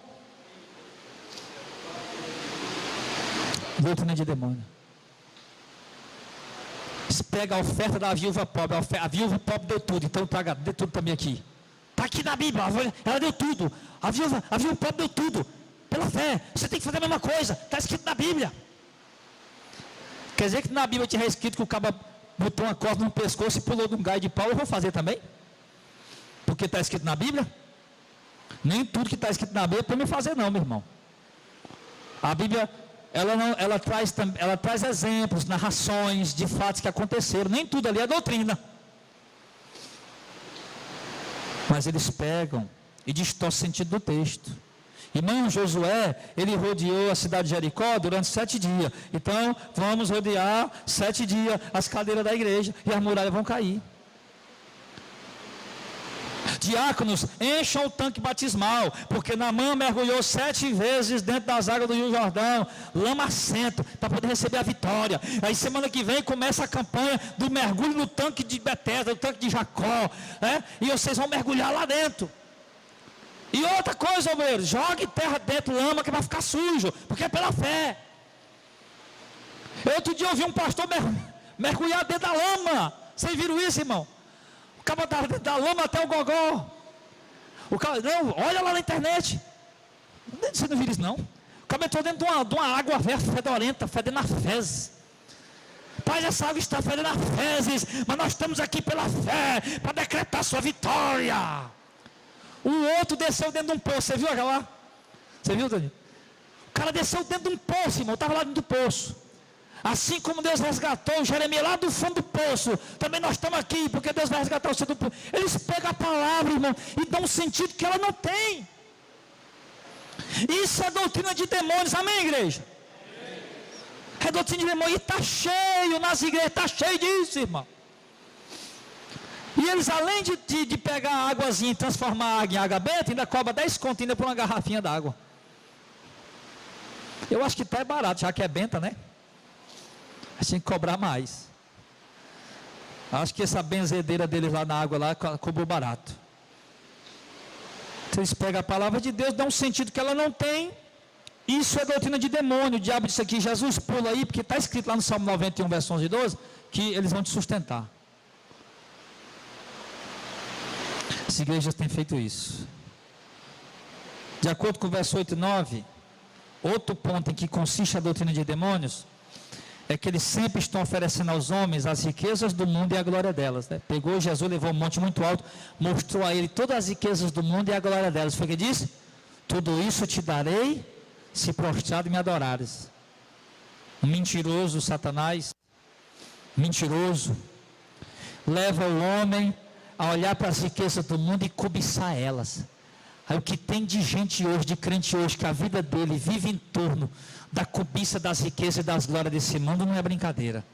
Doutrina de demônio. Você pega a oferta da viúva pobre. A viúva pobre deu tudo, então traga, dê tudo também aqui. Está aqui na Bíblia, ela deu tudo. A viúva pobre deu tudo. Pela fé, você tem que fazer a mesma coisa. Está escrito na Bíblia. Quer dizer que na Bíblia tinha escrito que o cara botou uma corda no pescoço e pulou de um galho de pau. Eu vou fazer também? Porque está escrito na Bíblia? Nem tudo que está escrito na Bíblia é para me fazer não, meu irmão. A Bíblia, ela traz exemplos, narrações de fatos que aconteceram. Nem tudo ali é doutrina. Mas eles pegam e distorcem o sentido do texto. Irmão, Josué, ele rodeou a cidade de Jericó durante 7 dias. Então, vamos rodear 7 dias as cadeiras da igreja e as muralhas vão cair. Diáconos, encham o tanque batismal, porque Naamã mergulhou 7 vezes dentro das águas do Rio Jordão, lamacento, para poder receber a vitória. Aí semana que vem começa a campanha do mergulho no tanque de Betesda, no tanque de Jacó, e vocês vão mergulhar lá dentro. E outra coisa, obreiros, jogue terra dentro, lama, que vai ficar sujo, porque é pela fé. Outro dia eu vi um pastor mergulhar dentro da lama. Vocês viram isso, irmão? O cara estava dentro da lama até o gogó. Não, olha lá na internet. Você não viu isso não? O cara entrou dentro de uma água fedorenta, fedendo a fezes. Pai, essa água está fedendo a fezes, mas nós estamos aqui pela fé, para decretar a sua vitória. O outro desceu dentro de um poço. Você viu aquela lá? Você viu, Daniel? O cara desceu dentro de um poço, irmão. Estava lá dentro do poço. Assim como Deus resgatou Jeremias lá do fundo do poço, também nós estamos aqui, porque Deus vai resgatar o fundo do poço. Eles pegam a palavra, irmão, e dão um sentido que ela não tem. Isso é doutrina de demônios, amém, igreja? É doutrina de demônios, e está cheio nas igrejas, está cheio disso, irmão. E eles, além de pegar a águazinha e transformar a água em água benta, ainda cobram 10 conto ainda por uma garrafinha d'água. Eu acho que até é barato, já que é benta, né? Tinha que cobrar mais. Acho que essa benzedeira deles lá na água lá cobrou barato. Eles pegam a palavra de Deus, dão um sentido que ela não tem. Isso é doutrina de demônio. O diabo disse aqui, Jesus, pula aí, porque está escrito lá no Salmo 91, verso 11 e 12, que eles vão te sustentar. As igrejas têm feito isso. De acordo com o verso 8 e 9, outro ponto em que consiste a doutrina de demônios, é que eles sempre estão oferecendo aos homens as riquezas do mundo e a glória delas, né? Pegou Jesus, levou um monte muito alto, mostrou a ele todas as riquezas do mundo e a glória delas. Foi o que disse? Tudo isso te darei, se prostrado me adorares. Um mentiroso, Satanás, mentiroso, leva o homem a olhar para as riquezas do mundo e cobiçar elas. Aí o que tem de gente hoje, de crente hoje, que a vida dele vive em torno da cobiça das riquezas e das glórias desse mundo, não é brincadeira.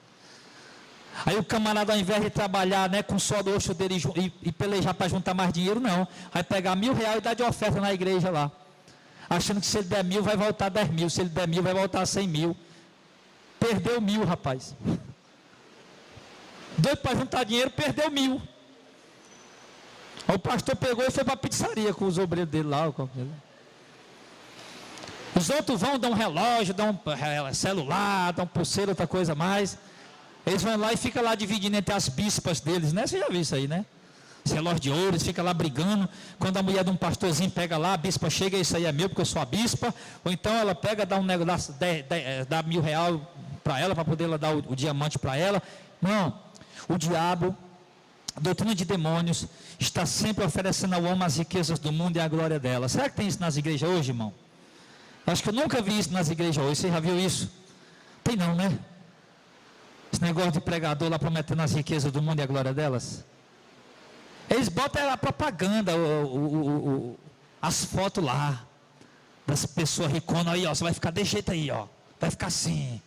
Aí o camarada, ao invés de trabalhar, né, com o suor do rosto dele e pelejar para juntar mais dinheiro, não. Vai pegar R$1.000 e dar de oferta na igreja lá, achando que se ele der 1.000 vai voltar 10.000, se ele der 1.000 vai voltar 100.000. Perdeu 1.000, rapaz. Doido para juntar dinheiro, perdeu 1.000. O pastor pegou e foi para a pizzaria com os obreiros dele lá. Os outros vão, dão um relógio, dão um celular, dão pulseira, outra coisa mais. Eles vão lá e ficam lá dividindo entre as bispas deles, né? Você já viu isso aí, né? Esse relógio de ouro, eles ficam lá brigando. Quando a mulher de um pastorzinho pega lá, a bispa chega, isso aí é meu porque eu sou a bispa. Ou então ela pega, dá um negócio, dá R$1.000 para ela, para poder ela dar o diamante para ela. Não, o diabo, a doutrina de demônios, está sempre oferecendo ao homem as riquezas do mundo e a glória dela. Será que tem isso nas igrejas hoje, irmão? Acho que eu nunca vi isso nas igrejas hoje. Você já viu isso? Tem não, né? Esse negócio de pregador lá prometendo as riquezas do mundo e a glória delas. Eles botam a propaganda, as fotos lá, das pessoas riconas aí, ó. Você vai ficar desse jeito aí, ó. Vai ficar assim.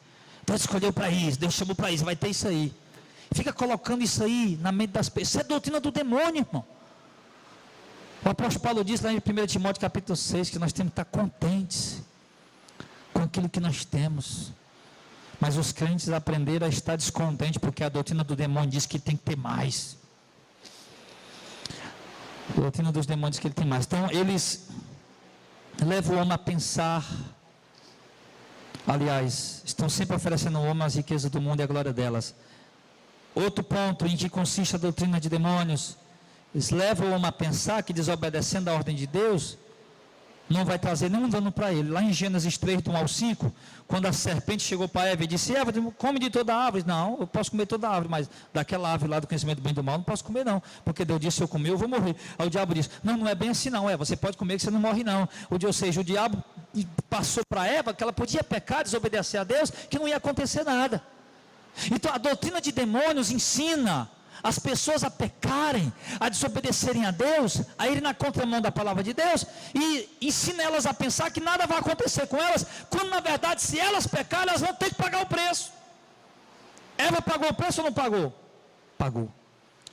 Deus escolheu para isso, Deus chamou para isso, vai ter isso aí. Fica colocando isso aí na mente das pessoas. Isso é doutrina do demônio, irmão. O apóstolo Paulo diz lá em 1 Timóteo capítulo 6 que nós temos que estar contentes com aquilo que nós temos. Mas os crentes aprenderam a estar descontentes, porque a doutrina do demônio diz que tem que ter mais. A doutrina dos demônios diz que ele tem mais. Então eles levam o homem a pensar. Aliás, estão sempre oferecendo ao homem as riquezas do mundo e a glória delas. Outro ponto em que consiste a doutrina de demônios, eles levam o homem a pensar que desobedecendo a ordem de Deus, não vai trazer nenhum dano para ele. Lá em Gênesis 3, do 1 ao 5, quando a serpente chegou para Eva e disse, Eva, come de toda a árvore. Não, eu posso comer toda a árvore, mas daquela árvore lá do conhecimento do bem e do mal, não posso comer não, porque Deus disse, se eu comer eu vou morrer. Aí o diabo disse, não é bem assim não, Eva, você pode comer que você não morre não. Ou seja, o diabo passou para Eva que ela podia pecar, desobedecer a Deus, que não ia acontecer nada. Então a doutrina de demônios ensina as pessoas a pecarem, a desobedecerem a Deus, a irem na contramão da palavra de Deus, e ensina elas a pensar que nada vai acontecer com elas, quando na verdade se elas pecarem, elas vão ter que pagar o preço. Eva pagou o preço ou não pagou? Pagou.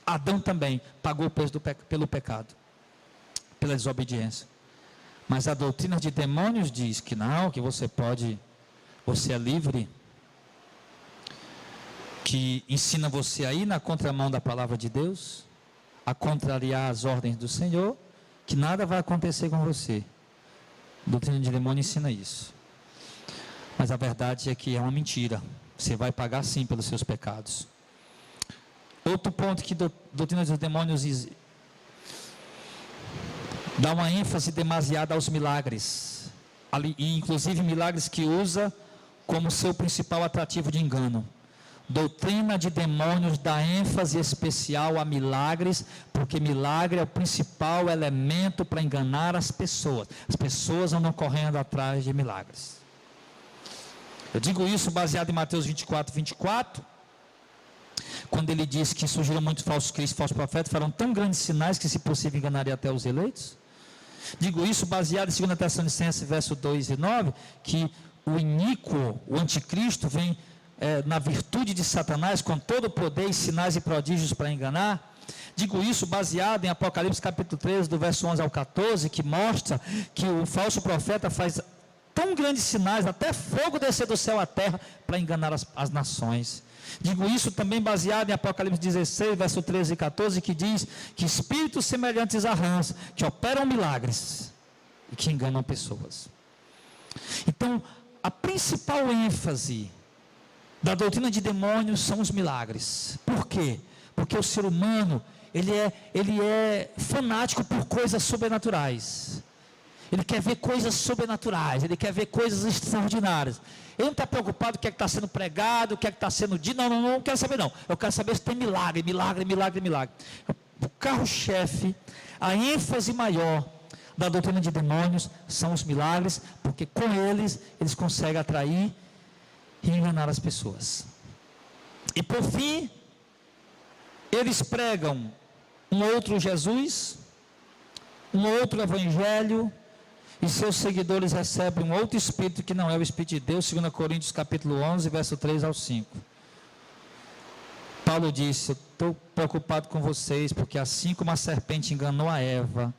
Adão também pagou o preço pelo pecado, pela desobediência. Mas a doutrina de demônios diz que não, que você é livre, que ensina você a ir na contramão da palavra de Deus, a contrariar as ordens do Senhor, que nada vai acontecer com você. A doutrina de demônio ensina isso. Mas a verdade é que é uma mentira. Você vai pagar sim pelos seus pecados. Outro ponto que a doutrina dos demônios dá uma ênfase demasiada aos milagres, e inclusive milagres que usa como seu principal atrativo de engano. Doutrina de demônios dá ênfase especial a milagres, porque milagre é o principal elemento para enganar as pessoas. As pessoas andam correndo atrás de milagres. Eu digo isso baseado em Mateus 24, quando ele diz que surgiram muitos falsos cristos, falsos profetas, farão tão grandes sinais que, se possível, enganaria até os eleitos. Digo isso baseado em 2 Tessalonicenses, verso 2 e 9, que o iníquo, o anticristo, vem na virtude de Satanás, com todo o poder, sinais e prodígios para enganar. Digo isso baseado em Apocalipse capítulo 13, do verso 11 ao 14, que mostra que o falso profeta faz tão grandes sinais, até fogo descer do céu à terra, para enganar as nações. Digo isso também baseado em Apocalipse 16, verso 13 e 14, que diz que espíritos semelhantes a rãs, que operam milagres e que enganam pessoas. Então, a principal ênfase da doutrina de demônios são os milagres. Por quê? Porque o ser humano, ele é fanático por coisas sobrenaturais. Ele quer ver coisas sobrenaturais, ele quer ver coisas extraordinárias. Ele não está preocupado com o que está sendo pregado, o que está sendo dito. Não quero saber não. Eu quero saber se tem milagre. O carro-chefe, a ênfase maior da doutrina de demônios são os milagres, porque com eles conseguem atrair e enganar as pessoas. E por fim, eles pregam um outro Jesus, um outro evangelho, e seus seguidores recebem um outro espírito que não é o Espírito de Deus. 2 Coríntios capítulo 11, verso 3 ao 5. Paulo disse: eu estou preocupado com vocês, porque assim como a serpente enganou a Eva,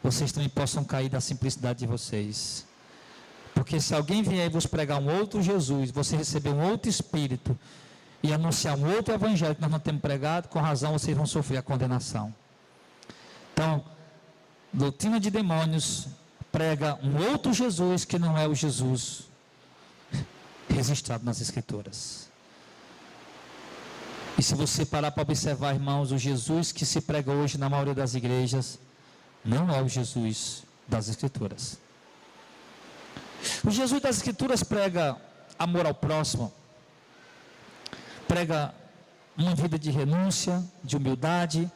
vocês também possam cair da simplicidade de vocês. Porque se alguém vier vos pregar um outro Jesus, você receber um outro espírito e anunciar um outro evangelho que nós não temos pregado, com razão vocês vão sofrer a condenação. Então, doutrina de demônios prega um outro Jesus que não é o Jesus registrado nas Escrituras. E se você parar para observar, irmãos, o Jesus que se prega hoje na maioria das igrejas não é o Jesus das Escrituras. O Jesus das Escrituras prega amor ao próximo, prega uma vida de renúncia, de humildade,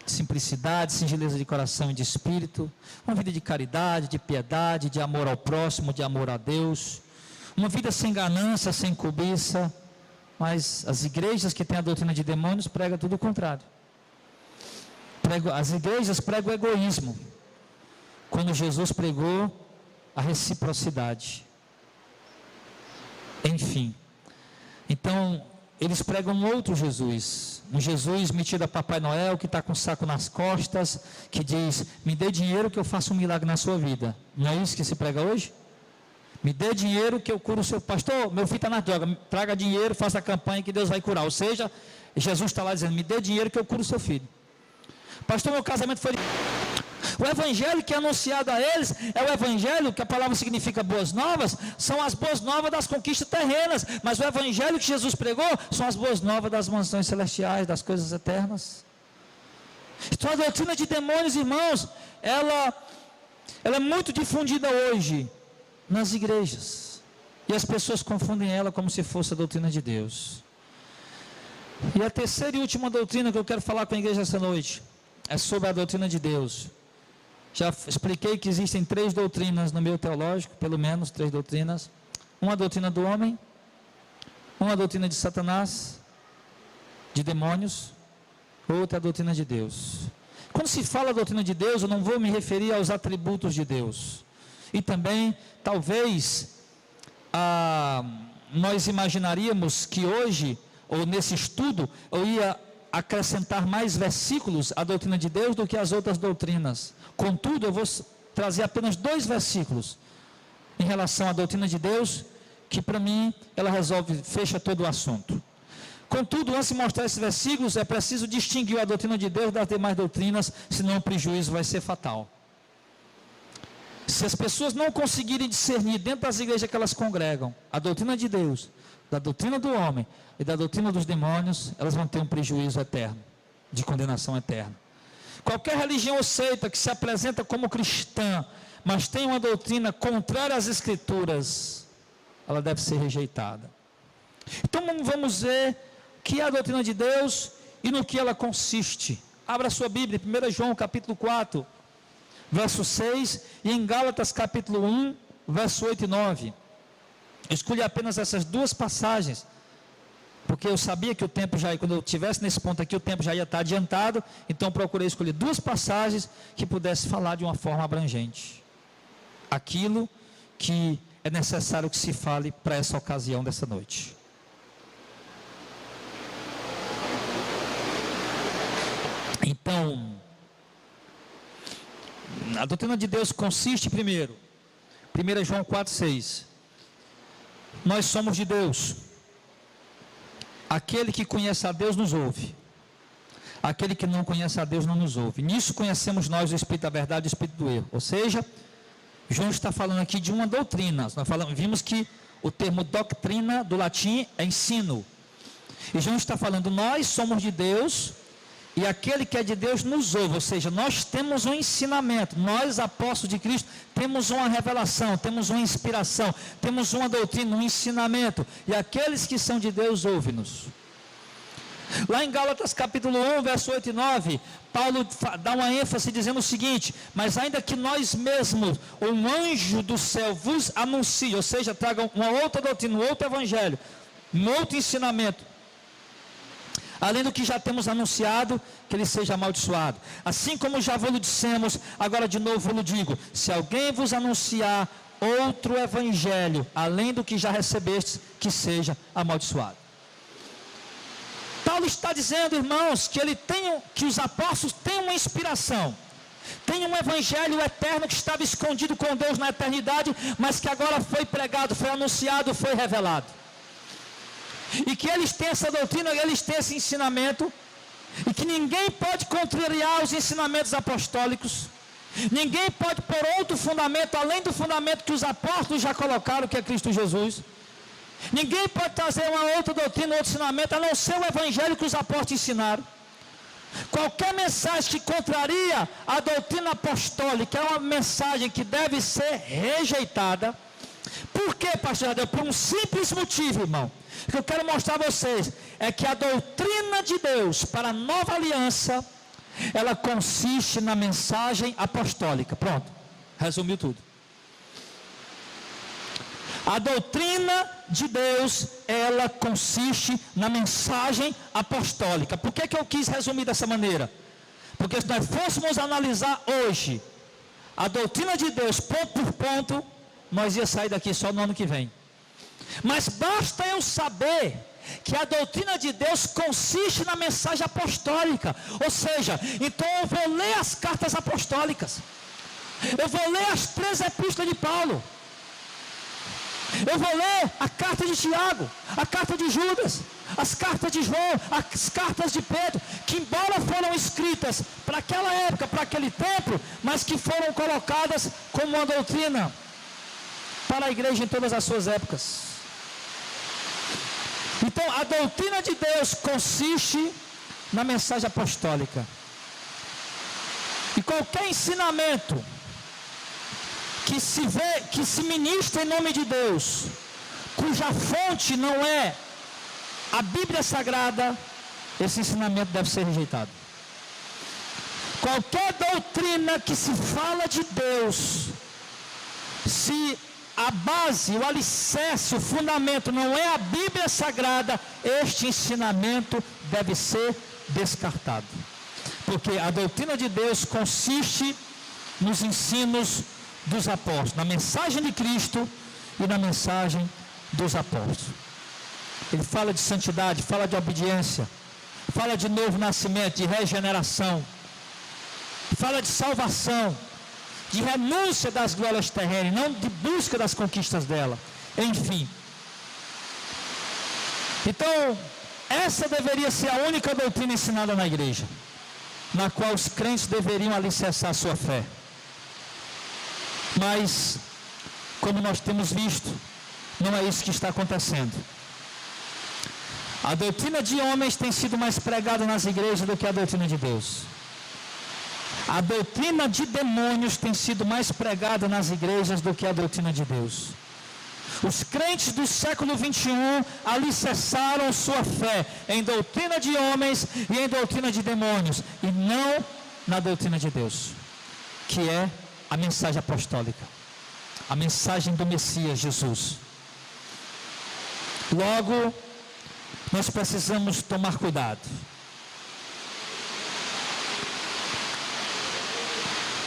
simplicidade, singeleza de coração e de espírito, uma vida de caridade, de piedade, de amor ao próximo, de amor a Deus, uma vida sem ganância, sem cobiça. Mas as igrejas que têm a doutrina de demônios pregam tudo o contrário. As igrejas pregam o egoísmo, quando Jesus pregou a reciprocidade. Enfim, então eles pregam um outro Jesus, um Jesus metido a Papai Noel, que está com o saco nas costas, que diz: me dê dinheiro que eu faço um milagre na sua vida. Não é isso que se prega hoje? Me dê dinheiro que eu curo o seu... Pastor, meu filho está na droga, traga dinheiro, faça a campanha que Deus vai curar. Ou seja, Jesus está lá dizendo: me dê dinheiro que eu curo o seu filho. Pastor, meu casamento foi... O evangelho que é anunciado a eles é o evangelho, que a palavra significa boas novas, são as boas novas das conquistas terrenas, mas o evangelho que Jesus pregou são as boas novas das mansões celestiais, das coisas eternas. Então a doutrina de demônios, irmãos, ela é muito difundida hoje nas igrejas, e as pessoas confundem ela como se fosse a doutrina de Deus. E a terceira e última doutrina que eu quero falar com a igreja essa noite é sobre a doutrina de Deus. Já expliquei que existem 3 doutrinas no meio teológico, pelo menos 3 doutrinas. Uma doutrina do homem, uma doutrina de Satanás, de demônios, outra a doutrina de Deus. Quando se fala a doutrina de Deus, eu não vou me referir aos atributos de Deus. E também, talvez, nós imaginaríamos que hoje, ou nesse estudo, eu ia acrescentar mais versículos à doutrina de Deus do que as outras doutrinas. Contudo, eu vou trazer apenas 2 versículos em relação à doutrina de Deus, que para mim ela fecha todo o assunto. Contudo, antes de mostrar esses versículos, é preciso distinguir a doutrina de Deus das demais doutrinas, senão o prejuízo vai ser fatal. Se as pessoas não conseguirem discernir dentro das igrejas que elas congregam a doutrina de Deus, da doutrina do homem e da doutrina dos demônios, elas vão ter um prejuízo eterno, de condenação eterna. Qualquer religião ou seita que se apresenta como cristã, mas tem uma doutrina contrária às Escrituras, ela deve ser rejeitada. Então vamos ver o que é a doutrina de Deus e no que ela consiste. Abra sua Bíblia, 1 João capítulo 4, verso 6, e em Gálatas capítulo 1, verso 8 e 9. Eu escolhi apenas essas 2 passagens, porque eu sabia que o tempo já, quando eu estivesse nesse ponto aqui, o tempo já ia estar adiantado, então procurei escolher 2 passagens que pudesse falar de uma forma abrangente aquilo que é necessário que se fale para essa ocasião dessa noite. Então, a doutrina de Deus consiste primeiro, 1 João 4,6, nós somos de Deus, aquele que conhece a Deus nos ouve. Aquele que não conhece a Deus não nos ouve. Nisso conhecemos nós o Espírito da verdade e o Espírito do erro. Ou seja, João está falando aqui de uma doutrina. Vimos que o termo doutrina do latim é ensino. E João está falando, nós somos de Deus e aquele que é de Deus nos ouve. Ou seja, nós temos um ensinamento. Nós, apóstolos de Cristo, temos uma revelação, temos uma inspiração, temos uma doutrina, um ensinamento. E aqueles que são de Deus ouvem-nos. Lá em Gálatas capítulo 1, verso 8 e 9, Paulo dá uma ênfase dizendo o seguinte: mas ainda que nós mesmos, um anjo do céu vos anuncie, ou seja, tragam uma outra doutrina, um outro evangelho, um outro ensinamento, além do que já temos anunciado, que ele seja amaldiçoado. Assim como já vos dissemos, agora de novo vos digo, se alguém vos anunciar outro evangelho, além do que já recebestes, que seja amaldiçoado. Paulo está dizendo, irmãos, que os apóstolos têm uma inspiração, tem um evangelho eterno que estava escondido com Deus na eternidade, mas que agora foi pregado, foi anunciado, foi revelado. E que eles têm essa doutrina, eles têm esse ensinamento, e que ninguém pode contrariar os ensinamentos apostólicos, ninguém pode pôr outro fundamento, além do fundamento que os apóstolos já colocaram, que é Cristo Jesus. Ninguém pode trazer uma outra doutrina, outro ensinamento, a não ser o evangelho que os apóstolos ensinaram. Qualquer mensagem que contraria a doutrina apostólica é uma mensagem que deve ser rejeitada. Por quê, pastor Jadeu? Por um simples motivo, irmão. O que eu quero mostrar a vocês é que a doutrina de Deus para a nova aliança, ela consiste na mensagem apostólica. Pronto, resumiu tudo. A doutrina de Deus, ela consiste na mensagem apostólica. Por que eu quis resumir dessa maneira? Porque se nós fôssemos analisar hoje a doutrina de Deus ponto por ponto, nós ia sair daqui só no ano que vem. Mas basta eu saber que a doutrina de Deus consiste na mensagem apostólica. Ou seja, então eu vou ler as cartas apostólicas, eu vou ler as 3 epístolas de Paulo, eu vou ler a carta de Tiago, a carta de Judas, as cartas de João, as cartas de Pedro, que embora foram escritas para aquela época, para aquele tempo, mas que foram colocadas como uma doutrina para a igreja em todas as suas épocas. Então, a doutrina de Deus consiste na mensagem apostólica. E qualquer ensinamento que se ministra em nome de Deus, cuja fonte não é a Bíblia Sagrada, esse ensinamento deve ser rejeitado. Qualquer doutrina que se fala de Deus, se a base, o alicerce, o fundamento não é a Bíblia Sagrada, este ensinamento deve ser descartado. Porque a doutrina de Deus consiste nos ensinos dos apóstolos, na mensagem de Cristo e na mensagem dos apóstolos. Ele fala de santidade, fala de obediência, fala de novo nascimento, de regeneração, fala de salvação, de renúncia das glórias terrenas, não de busca das conquistas dela, enfim. Então, essa deveria ser a única doutrina ensinada na igreja, na qual os crentes deveriam alicerçar sua fé. Mas, como nós temos visto, não é isso que está acontecendo. A doutrina de homens tem sido mais pregada nas igrejas do que a doutrina de Deus. A doutrina de demônios tem sido mais pregada nas igrejas do que a doutrina de Deus. Os crentes do século 21 alicerçaram sua fé em doutrina de homens e em doutrina de demônios, e não na doutrina de Deus, que é a mensagem apostólica, a mensagem do Messias Jesus. Logo, nós precisamos tomar cuidado.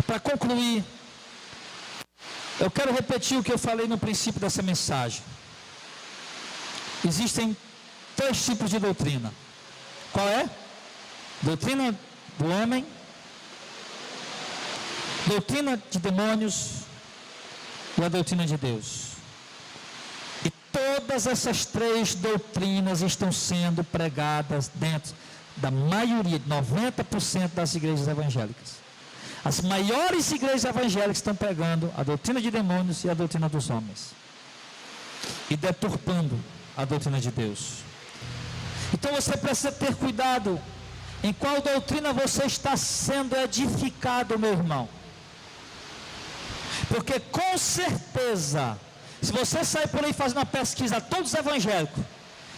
Para concluir, eu quero repetir o que eu falei no princípio dessa mensagem. Existem 3 tipos de doutrina. Qual é? Doutrina do homem, doutrina de demônios e a doutrina de Deus. E Todas essas três doutrinas estão sendo pregadas dentro da maioria, 90% das igrejas evangélicas. As maiores igrejas evangélicas estão pregando a doutrina de demônios e a doutrina dos homens, e deturpando a doutrina de Deus. Então você precisa ter cuidado em qual doutrina você está sendo edificado, meu irmão. Porque com certeza, se você sair por aí fazendo uma pesquisa, todos evangélicos,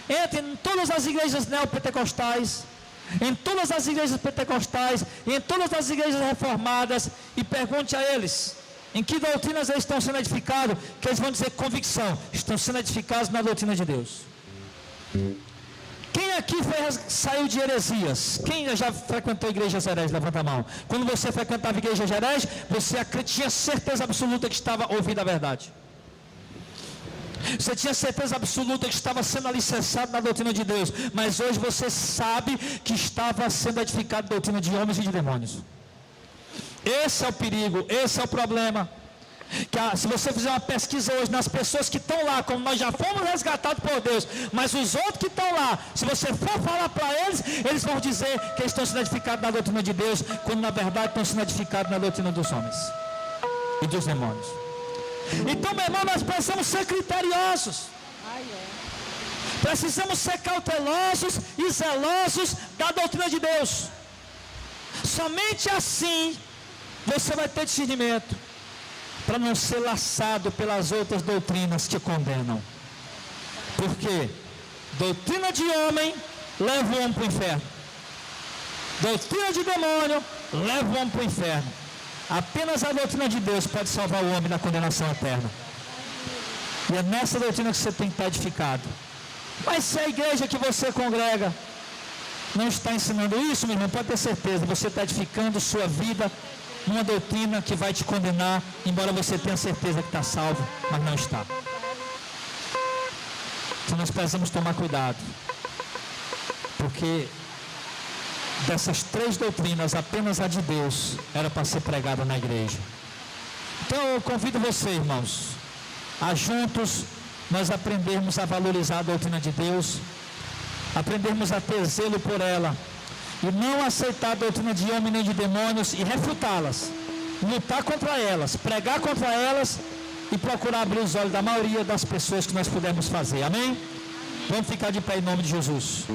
entre em todas as igrejas neopentecostais, em todas as igrejas pentecostais, em todas as igrejas reformadas, e pergunte a eles em que doutrinas eles estão sendo edificados, que eles vão dizer convicção, estão sendo edificados na doutrina de Deus. Quem aqui saiu de heresias? Quem já frequentou igrejas hereges? Levanta a mão. Quando você frequentava igrejas hereges, você tinha certeza absoluta que estava ouvindo a verdade. Você tinha certeza absoluta que estava sendo alicerçado na doutrina de Deus. Mas hoje você sabe que estava sendo edificado na doutrina de homens e de demônios. Esse é o perigo, esse é o problema. Se você fizer uma pesquisa hoje nas pessoas que estão lá, como nós já fomos resgatados por Deus, mas os outros que estão lá, se você for falar para eles, eles vão dizer que eles estão sendo edificados na doutrina de Deus, quando na verdade estão sendo edificados na doutrina dos homens e dos demônios. Então, meu irmão, nós precisamos ser criteriosos, precisamos ser cautelosos e zelosos da doutrina de Deus. Somente assim você vai ter discernimento para não ser laçado pelas outras doutrinas que condenam. Porque doutrina de homem leva o homem para o inferno, doutrina de demônio leva o homem para o inferno. Apenas a doutrina de Deus pode salvar o homem da condenação eterna. E é nessa doutrina que você tem que estar edificado. Mas se a igreja que você congrega não está ensinando isso, meu irmão, pode ter certeza, você está edificando sua vida numa doutrina que vai te condenar, embora você tenha certeza que está salvo, mas não está. Então nós precisamos tomar cuidado, porque dessas três doutrinas, apenas a de Deus era para ser pregada na igreja. Então eu convido você, irmãos, a juntos nós aprendermos a valorizar a doutrina de Deus, aprendermos a ter zelo por ela, e não aceitar a doutrina de homem nem de demônios e refutá-las, lutar contra elas, pregar contra elas e procurar abrir os olhos da maioria das pessoas que nós pudermos fazer. Amém? Vamos ficar de pé em nome de Jesus.